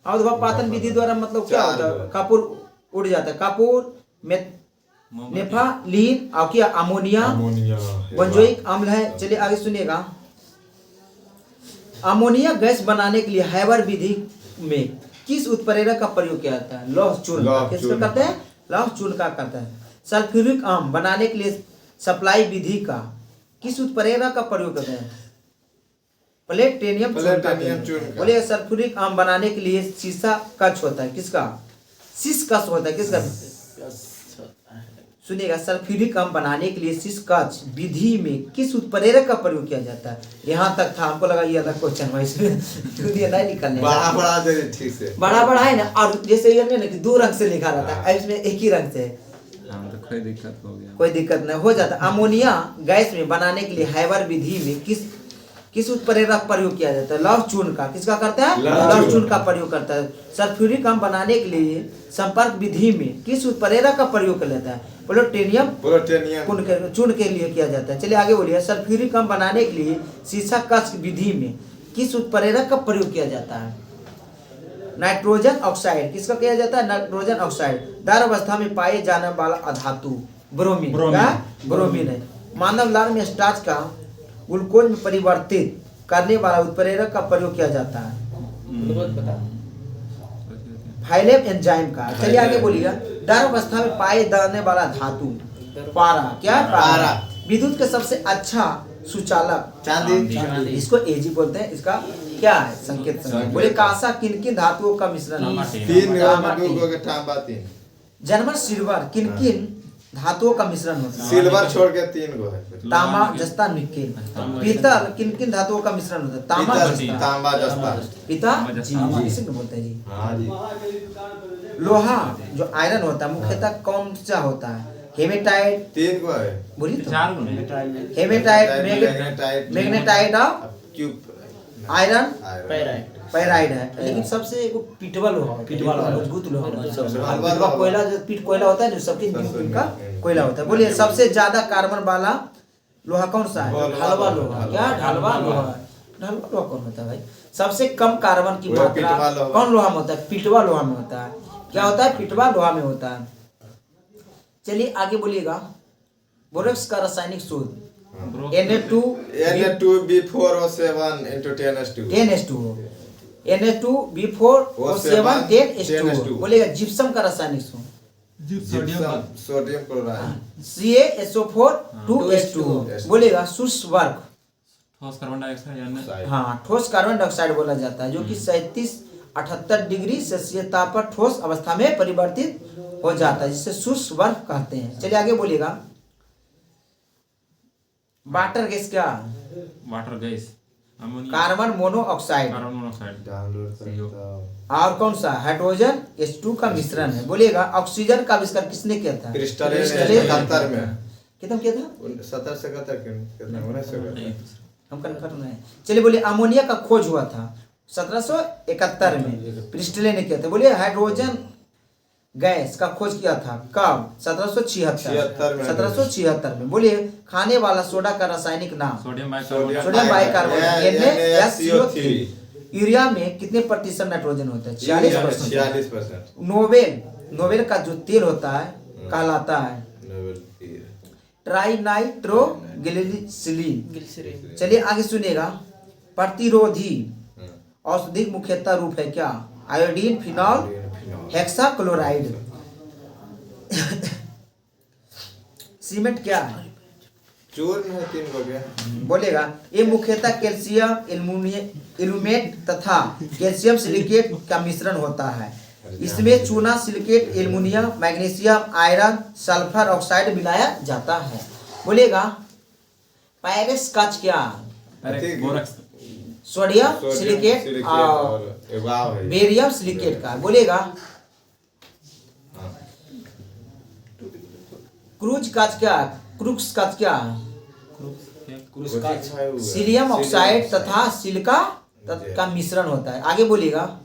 [SPEAKER 1] हाँ, उद्वापातन विधि द्वारा मतलब क्या होता है? कपूर उड़ जाता है। कपूर में नेफालीन और क्या अमोनिया
[SPEAKER 3] अमोनिया
[SPEAKER 1] बेंजोइक अम्ल है। चलिए आगे सुनिएगा अमोनिया गैस बनाने के लिए हैबर विधि में किस उत्प्रेरक का प्रयोग किया जाता है? लौह चूर्ण।
[SPEAKER 3] लौह
[SPEAKER 1] किसका
[SPEAKER 3] चूर्ण।
[SPEAKER 1] करते हैं? लौह चूर्ण का करता है। सल्फ्यूरिक अम्ल बनाने के लिए सप्लाई विधि का किस उत्प्रेरक का प्रयोग करते हैं? प्लेटिनियम
[SPEAKER 3] चूर्ण।
[SPEAKER 1] बोलिए सल्फ्यूरिक अम्ल बनाने के लिए शीशा कच्छ होता है। किसका? शीश कच्छ होता है। किसका? सुनिएगा सल्फ्यूरिक अम्ल बनाने के लिए सिस्कच विधि में किस उत्प्रेरक का प्रयोग किया जाता है? यहाँ तक था, हमको लगा ये अलग क्वेश्चन है इसमें नहीं निकलने
[SPEAKER 3] बड़ा बड़ा दे ठीक से
[SPEAKER 1] बड़ा है ना। और जैसे ये नहीं ना कि 2 रंग से लिखा रहता है, इसमें एक ही रंग से।
[SPEAKER 2] हाँ तो कोई दिक्कत हो गया।
[SPEAKER 1] कोई दिक्कत नहीं हो जाता। अमोनिया गैस में बनाने के लिए हैबर विधि में किस उत्प्रेरक प्रयोग किया जाता है? लौह चूर्ण का। किसका करता है? लौह चूर्ण का प्रयोग करता है। सल्फ्यूरिक अम्ल बनाने के लिए संपर्क विधि में किस उत्प्रेरक का प्रयोग कर लेता है? प्लूटोनियम चूर्ण के लिए किया जाता है। चलिए आगे बोलिए सल्फ्यूरिक अम्ल बनाने के लिए शीशा कच्छ विधि में किस उत्प्रेरक का प्रयोग किया जाता है? Nitrogen oxide. किसका किया जाता है? Nitrogen oxide. द्रव अवस्था में पाए जाने वाला अधातु ब्रोमीन। क्या? ब्रोमीन है। मानव लार में स्टार्च का ग्लूकोज में परिवर्तित करने वाला उत्प्रेरक का प्रयोग किया जाता है। फाइलेम एंजाइम का। चलिए आगे बोलिएगा द्रव अवस्था में पाए जाने वाला धातु पारा। क्या? पारा। विद्युत का सबसे अच्छा सुचालक
[SPEAKER 3] चांदी
[SPEAKER 1] इसको एजी बोलते हैं। इसका क्या है? संकेत। बोले कांसा किन किन धातुओं का मिश्रण है?
[SPEAKER 3] 3 गो के तांबा 3
[SPEAKER 1] जर्मन सिल्वर किन किन धातुओं का मिश्रण होता है?
[SPEAKER 3] सिल्वर छोड़ के 3 गो है
[SPEAKER 1] तांबा जस्ता निकेल। पीतल किन किन धातुओं का मिश्रण होता है? तांबा जस्ता
[SPEAKER 3] तांबा जस्ता
[SPEAKER 1] पीता जी इसे बोलते हैं जी।
[SPEAKER 3] हाँ जी
[SPEAKER 1] लोहा जो आयरन होता है मुख्यतः कौन सा होता है? हेमेटाइट
[SPEAKER 3] 3 गो है
[SPEAKER 1] बोलिए तो।
[SPEAKER 2] 4 गुण
[SPEAKER 1] हेमेटाइट मैग्नेटाइट और
[SPEAKER 3] क्यूब
[SPEAKER 1] आयरन
[SPEAKER 5] पैराइट
[SPEAKER 1] पैराइड है। लेकिन सबसे एगो पिटवा लोहा मजबूत लोहा पिटवा कोयला जो पिट कोयला होता है जो सबके का कोयला होता है। बोलिए सबसे ज्यादा कार्बन वाला लोहा कौन सा है? ढलवा लोहा। क्या? ढलवा लोहा। ढलवा लोहा कौन होता है भाई? सबसे कम कार्बन की मात्रा कौन लोहा में होता है? पिटवा लोहा में होता है। क्या होता है? पिटवा लोहा में होता है। चलिए आगे बोलिएगा बोरेक्स का रासायनिक सूत्र
[SPEAKER 3] Na2B4O7 into 10S2
[SPEAKER 1] 10H2O Na2B4O7 10H2O। बोलेगा जिप्सम का रासायनिक सूत्र
[SPEAKER 3] सोडियम क्लोराइड
[SPEAKER 1] CaSO4 2H2O। बोलेगा शुष्क वर्ग
[SPEAKER 2] ठोस कार्बन डाइऑक्साइड
[SPEAKER 1] हाँ ठोस कार्बन डाइऑक्साइड बोला जाता है जो कि 37-78 डिग्री सेल्सियस ताप पर ठोस अवस्था में परिवर्तित हो जाता है जिसे शुष्क वर्ग कहते हैं। चलिए आगे बोलिएगा वाटर गैस क्या?
[SPEAKER 2] Water gas, ammonia,
[SPEAKER 1] carbon monoxide,
[SPEAKER 2] carbon monoxide,
[SPEAKER 3] download
[SPEAKER 2] CO।
[SPEAKER 3] करता हूँ।
[SPEAKER 1] और कौन सा हाइड्रोजन H2 का मिश्रण है। बोलिएगा ऑक्सीजन का आविष्कार किसने किया था?
[SPEAKER 3] क्रिस्टल ने
[SPEAKER 1] क्रिस्टल
[SPEAKER 3] 77 में
[SPEAKER 1] कितना किया था?
[SPEAKER 3] 70 से कहता कितना 19 से कहता
[SPEAKER 1] हम कन्फर्म नहीं। चलिए बोलिए अमोनिया का खोज हुआ था 1771 में, क्रिस्टल ने किया था। बोलिए हाइड्रोजन गैस का खोज किया था कब? 1776 1776 में। बोलिए खाने वाला सोडा का रासायनिक नाम?
[SPEAKER 2] Sodium bicarbonate,
[SPEAKER 1] sodium bicarbonate
[SPEAKER 3] NaSO3।
[SPEAKER 1] Urea में कितने प्रतिशत नाइट्रोजन होता है? 46%।
[SPEAKER 3] 46%।
[SPEAKER 1] नोबेल का जो तेल होता है कहलाता है ट्राइनाइट्रोग्लिसरीन। चलिए आगे सुनिएगा। प्रतिरोधी औषधि मुख्यतः रूप है क्या? Iodine, phenol, hexachloride. सीमेंट क्या है?
[SPEAKER 3] चूर्ण है 3 हो गया।
[SPEAKER 1] बोलेगा ये मुख्यतः कैल्शियम एल्यूमेट तथा कैल्शियम सिलिकेट का मिश्रण होता है। इसमें चूना, silicate, aluminium, magnesium, iron, sulphur oxide मिलाया जाता है। बोलेगा पायरेक्स कांच क्या?
[SPEAKER 2] बोरक्स,
[SPEAKER 1] सोडियम सिलिकेट और बेरियम सिलिकेट का। बोलेगा क्रूज कांच क्या? क्रूक्स कांच क्या? सीलियम ऑक्साइड तथा सिलिका का मिश्रण होता है। आगे बोलिएगा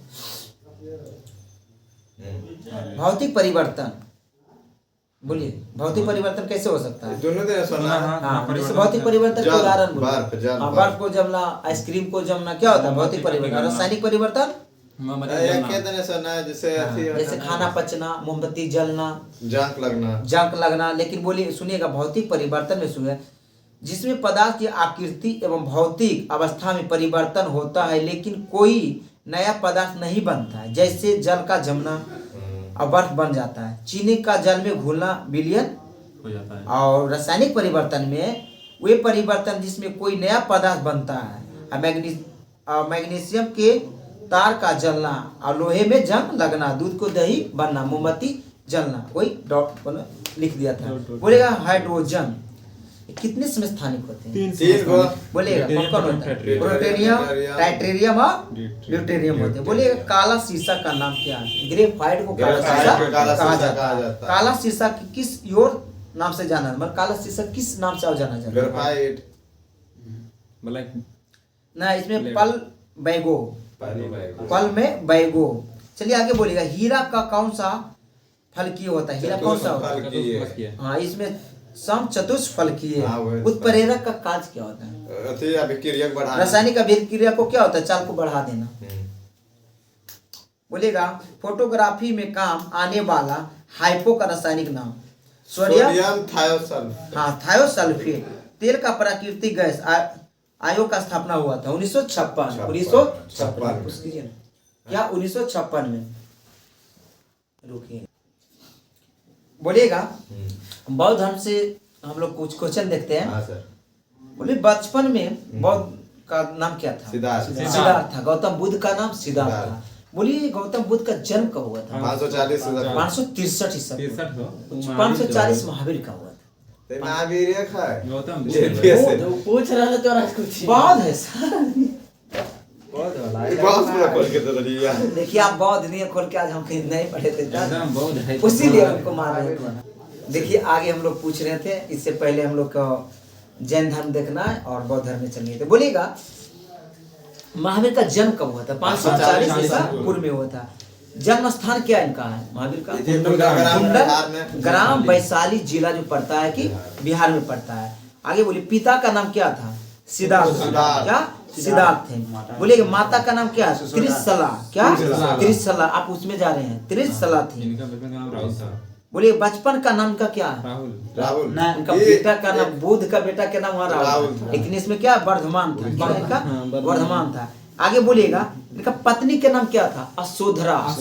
[SPEAKER 1] भौतिक परिवर्तन। बोलिए भौतिक परिवर्तन कैसे हो सकता है?
[SPEAKER 3] दोनों दिन सुना।
[SPEAKER 1] हाँ, जैसे भौतिक परिवर्तन के उदाहरण बोलिए।
[SPEAKER 3] बर्फ,
[SPEAKER 1] हाँ, बर्फ को जमना, आइसक्रीम को जमना क्या होता है? भौतिक परिवर्तन। रासायनिक परिवर्तन जैसे खाना पचना, मोमबत्ती जलना, जंग लगना। लेकिन बोलिए सुनिएगा भौतिक परिवर्तन में सुनिए जिसमें पदार्थ की आकृति एवं भौतिक अवस्था में परिवर्तन होता है लेकिन कोई नया पदार्थ नहीं बनता है। जैसे जल का जमना और बर्फ बन जाता है, चीनी का जल में घुलना विलयन
[SPEAKER 2] हो जाता है।
[SPEAKER 1] और रासायनिक परिवर्तन में वे परिवर्तन जिसमें कोई नया पदार्थ बनता है। मैग्नीशियम के तार का जलना और लोहे में जंग लगना, दूध को दही बनना, मोमबत्ती जलना। कोई डॉट लिख दिया था। बोलेगा हाइड्रोजन कितने समस्थानिक होते हैं?
[SPEAKER 3] 3 गो।
[SPEAKER 1] बोलेगा कौन कौन होता है? प्रोटेनियम, टाइटेरियम और ड्यूटेरियम होते हैं। बोलिए काला शीशा का नाम क्या है? ग्रेफाइट को काला शीशा कहा जाता है। काला शीशा किस योर नाम से जाना? मतलब काला शीशा किस नाम से जाना जाता है?
[SPEAKER 3] ग्रेफाइट
[SPEAKER 2] ब्लैक
[SPEAKER 1] ना, इसमें पल बैगो, पल में बैगो। चलिए आगे बोलिएगा हीरा का कौन सा फलकीय होता है? हीरा कौन सा होता है? हाँ, इसमें सम चतुष्फलकीय। उत्प्रेरक का कार्य क्या होता है? रासायनिक अभिक्रिया को क्या होता है? चाल को बढ़ा देना। बोलेगा फोटोग्राफी में काम आने वाला हाइपो का रासायनिक नाम? Sodium
[SPEAKER 3] thiosulphate.
[SPEAKER 1] हाँ, थायोसल्फेट। तेल का प्राकृतिक गैस आयोग का स्थापना हुआ था 1956। 1956 क्या? 1956 में। रुकिए बोलिएगा बौद्ध धर्म से हम लोग कुछ क्वेश्चन देखते हैं।
[SPEAKER 3] हाँ सर।
[SPEAKER 1] बोले बचपन में बौद्ध का नाम क्या था?
[SPEAKER 3] सिद्धार्थ
[SPEAKER 1] था। गौतम बुद्ध का नाम सिद्धार्थ था। बोलिए गौतम बुद्ध का जन्म कब हुआ था? 563 ईसा। 540 महावीर का हुआ था।
[SPEAKER 3] महावीर है
[SPEAKER 2] गौतम
[SPEAKER 5] पूछ रहा है तो कुछ
[SPEAKER 1] बौद्ध है सर।
[SPEAKER 3] खोल के तो दिया।
[SPEAKER 1] देखिए आप बौद्ध नहीं खोल के आज हम कहीं नहीं पढ़े थे
[SPEAKER 2] एकदम बौद्ध है,
[SPEAKER 1] उसीलिए उनको मार रहे थे। देखिए आगे हम लोग पूछ रहे थे, इससे पहले हम लोग का जैन धर्म देखना है और बौद्ध धर्म में चलनी है। बोलिएगा महावीर का जन्म कब हुआ था? 540 ईसा पूर्व में हुआ था। जन्म स्थान क्या इनका है महावीर का? कुंडल ग्राम वैशाली जिला जो पड़ता है कि बिहार में पड़ता है। आगे बोलिए पिता का नाम क्या था? सिद्धार्थ। क्या? सिद्धार्थ थे। बोलिए माता का नाम क्या है? त्रिशला। क्या? त्रिशला। आप उसमें जा रहे हैं, त्रिशला थी।
[SPEAKER 2] इनका बेटा का नाम राहुल था।
[SPEAKER 1] बोलिए बचपन का नाम का क्या?
[SPEAKER 3] राहुल।
[SPEAKER 1] ना, इनका बेटा का नाम बुद्ध का बेटा के नाम राहुल, लेकिन इसमें क्या वर्धमान था? क्या इनका? वर्धमान था। आगे बोलिएगा इनका पत्नी के नाम क्या था? अशोधरा।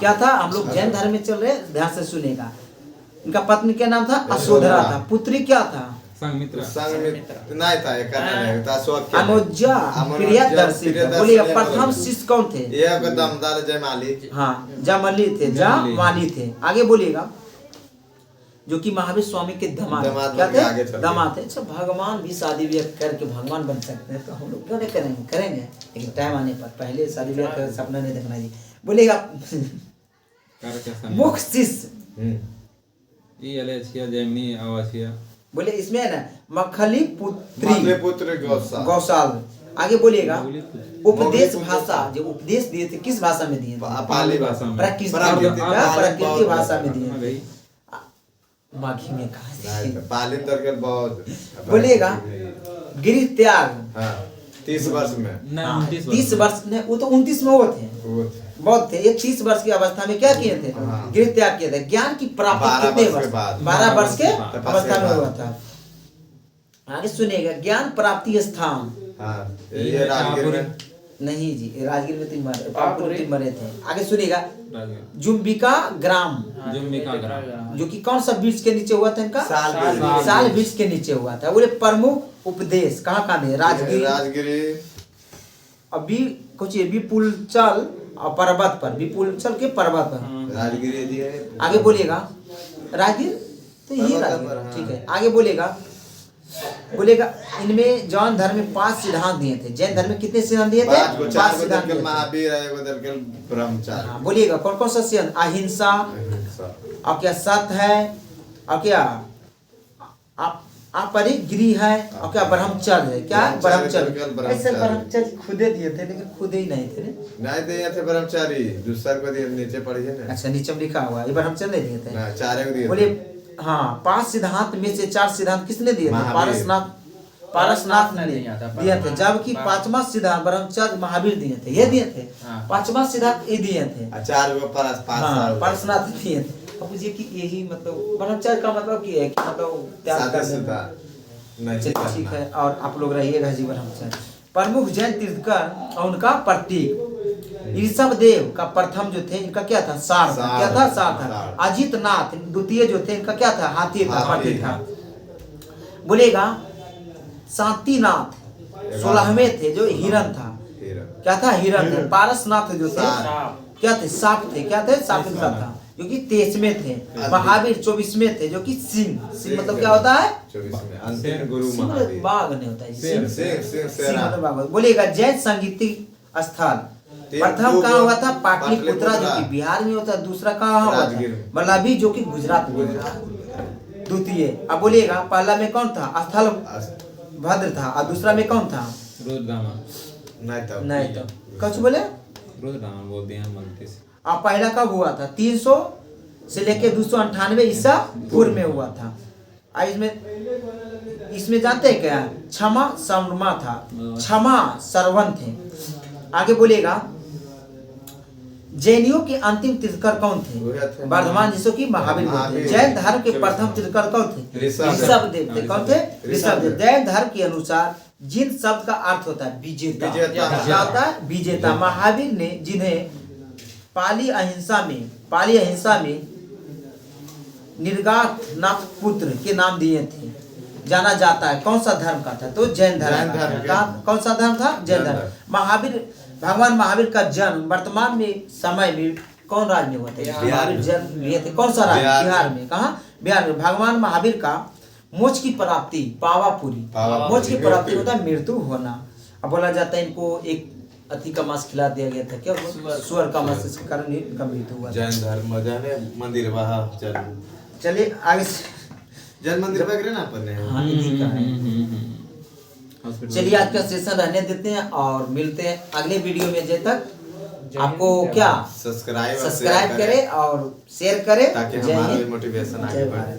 [SPEAKER 1] क्या था? हम लोग जैन धर्म में चल रहे, ध्यान से सुनेगा। इनका पत्नी के नाम था अशोधरा था। पुत्री क्या था?
[SPEAKER 2] संघमित्रा
[SPEAKER 3] नहीं था, एक नहीं था।
[SPEAKER 1] अनुजा प्रियदर्शी। बोलिएगा प्रथम शिष्य कौन थे?
[SPEAKER 3] ये दमदार जयमाली।
[SPEAKER 1] हाँ, जयमाली थे। जयमाली थे। आगे बोलिएगा जो कि महावीर स्वामी के
[SPEAKER 3] दामाद
[SPEAKER 1] क्या
[SPEAKER 3] बन के आगे
[SPEAKER 1] थे,
[SPEAKER 3] चल
[SPEAKER 1] दामाद थे। अच्छा, भगवान भी शादी ब्याह करके भगवान बन सकते हैं, तो हम लोग क्यों नहीं करेंगे? करेंगे, लेकिन टाइम आने पर। पहले शादी ब्याह का सपना नहीं देखना जी। बोलेगा
[SPEAKER 2] कर क्या समझ
[SPEAKER 1] मुख्य शिष्य,
[SPEAKER 2] ये अले छिया जैमिनी आवासिया
[SPEAKER 1] बोले इसमें है ना मखली
[SPEAKER 3] मातृ पुत्र
[SPEAKER 1] गौशाल। आगे बोलिएगा उपदेश भाषा, जो उपदेश दिए थे किस भाषा में दिए थे?
[SPEAKER 3] पाली भाषा में,
[SPEAKER 1] प्राकृतिक भाषा में दिए थे। माघी में कहा
[SPEAKER 3] पाली दरगल बहुत
[SPEAKER 1] बोलिएगा गृह त्याग।
[SPEAKER 3] हाँ 30 वर्ष में,
[SPEAKER 2] नहीं
[SPEAKER 1] 30 वर्ष ने, वो तो 29 में वो थे,
[SPEAKER 3] वो
[SPEAKER 1] बहुत थे। ये 30 वर्ष की अवस्था में क्या किए थे?
[SPEAKER 3] हाँ।
[SPEAKER 1] गृह त्याग किए थे। ज्ञान की प्राप्ति
[SPEAKER 3] 12
[SPEAKER 1] कितने
[SPEAKER 3] वर्ष के
[SPEAKER 1] वर्ष?
[SPEAKER 3] बाद।
[SPEAKER 1] 12 वर्ष के
[SPEAKER 3] तपस्या
[SPEAKER 1] अवस्था में
[SPEAKER 3] के
[SPEAKER 1] हुआ
[SPEAKER 3] बाद।
[SPEAKER 1] था। आगे सुनिएगा ज्ञान प्राप्ति स्थान।
[SPEAKER 3] हाँ ये राजगीर में
[SPEAKER 1] नहीं जी, राजगीर में 3 मरे, पावापुरी में 3 मरे थे। आगे सुनिएगा जुम्बिका ग्राम,
[SPEAKER 2] जुम्बिका ग्राम,
[SPEAKER 1] जो कि कौन सा वृक्ष के नीचे हुआ था इनका?
[SPEAKER 3] साल
[SPEAKER 1] वृक्ष के नीचे हुआ था। बोले प्रमुख उपदेश कहाँ कहाँ दिए?
[SPEAKER 3] राजगिरी
[SPEAKER 1] अभी कुछ विपुलचल और पर्वत पर, विपुलचल के पर्वत पर
[SPEAKER 3] राजगिरी दिए।
[SPEAKER 1] आगे बोलिएगा राजगीर, तो ये
[SPEAKER 3] पर्वत
[SPEAKER 1] राजगीर,
[SPEAKER 3] पर, हाँ।
[SPEAKER 1] ठीक है। आगे बोलेगा इनमें जैन धर्म में 5 सिद्धांत दिए थे। जैन धर्म में कितने सिद्धांत दिए थे? 5 सिद्धांत दिए थे।
[SPEAKER 3] महावीर है, एगो दरगल ब्रह्मचारी।
[SPEAKER 1] हाँ, बोलिएगा कौन कौन सा सिद्धांत? अहिंसा, और क्या सत्य है, और क्या अपरिग्रह है, और क्या ब्रह्मचर्य है। क्या ब्रह्मचर्य? ऐसे ब्रह्मचर्य खुदे दिए थे, लेकिन खुदे ही नहीं थे।
[SPEAKER 3] नहीं दिए थे ब्रह्मचारी, दूसरा को दिए, नीचे पढ़िए ना।
[SPEAKER 1] अच्छा, नीचे में लिखा हुआ है, ये ब्रह्मचर्य नहीं दिए थे।
[SPEAKER 3] ना 4 को दिए।
[SPEAKER 1] बोले हाँ, 5 सिद्धांत में से 4 सिद्धांत किसने दिए थे? पारसनाथ ने दिए थे। जबकि 5वां सिद्धांत ब्रह्मचर्य महावीर दिए थे, ये दिए थे। 5वां सिद्धांत ये दिए थे,
[SPEAKER 3] 4 को
[SPEAKER 1] पारसनाथ दिए थे। अब मुझे कि यही मतलब ब्रह्मचर्य का मतलब क्या है कि मतलब त्याग कर देना। चलिए ठीक है, और आप लोग रहिएगा जी। ब्रह्मचर्य प्रमुख जैन तीर्थंकर और उनका प्रतीक ऋषभ देव का प्रथम जो थे, इनका क्या था? सार था। क्या था? सार था। अजित नाथ द्वितीय जो थे, इनका क्या था? हाथी था, हाथी था। बोलेगा शांतिनाथ 16वें थे, जो हिरण था। क्या था? हिरण थे। पारसनाथ जो थे क्या थे? सांप थे। क्या थे? सांप था, जो कि 23वें थे। महावीर 24वें थे, जो कि सिंह। सिंह मतलब क्या होता है?
[SPEAKER 3] 24 अंतिम गुरु
[SPEAKER 1] सिंह मतलब
[SPEAKER 3] महावीर।
[SPEAKER 1] बाघ नहीं होता है,
[SPEAKER 3] सिंह
[SPEAKER 1] मतलब बाघ। बोलेगा जैन संगीतिक स्थल प्रथम कहाँ हुआ था? पाटलिपुत्रा, जो कि बिहार में होता है। दूसरा कहाँ हुआ था? मलावी, जो कि गुजरात में था। द्वितीय। अब बोलिएगा पहला में कौन था? स्थल भद्र था, और दूसरा में कौन था?
[SPEAKER 2] रुद्रदामा।
[SPEAKER 3] नहीं
[SPEAKER 1] तो कुछ बोले
[SPEAKER 2] रुद्रदामा बोल दिया मनती से।
[SPEAKER 1] अब पहला कब हुआ था? 300 से लेके 298 ईसा पूर्व में हुआ था। इसमें जानते हैं क्या? क्षमा शर्मा था, क्षमा सरवन थे। आगे बोलिएगा जैनियों के अंतिम तीर्थंकर कौन थे? वर्धमान जिसो की महावीर थे। जैन धर्म के प्रथम तीर्थंकर कौन थे? ऋषभ देव थे। कौन थे? ऋषभ देव। जैन धर्म के अनुसार जिन शब्द का अर्थ होता है विजेता, क्या होता है? विजेता। महावीर ने जिन्हें पाली अहिंसा में निर्गातनाथ पुत्र के नाम दिए थे, जाना जाता है। कौन सा धर्म का था? तो जैन धर्म। कौन सा धर्म था? जैन धर्म। भगवान महावीर का जन्म वर्तमान में समय में कौन राज्य में हुआ था? महावीर जन्म हुए थे। कौन सा राज्य? बिहार में। कहाँ? बिहार में। भगवान महावीर का मोक्ष की प्राप्ति पावापुरी। मोक्ष की प्राप्ति होता है मृत्यु होना। अब बोला जाता है इनको एक अति का मांस खिला दिया गया था। क्या? सुअर का मांस, इसके कारण इनका मृत्यु हुआ।
[SPEAKER 3] जैन धर्म जाने मंदिर वहाँ
[SPEAKER 1] चलिए आगे।
[SPEAKER 3] जैन मंदिर वगैरह ना अपने।
[SPEAKER 1] हाँ, इन्हीं का है। चलिए आज का सेशन रहने देते हैं और मिलते हैं अगले वीडियो में। जब तक आपको क्या
[SPEAKER 3] सब्सक्राइब
[SPEAKER 1] करें और शेयर करें,
[SPEAKER 3] ताकि हमारा भी मोटिवेशन आगे बढ़े।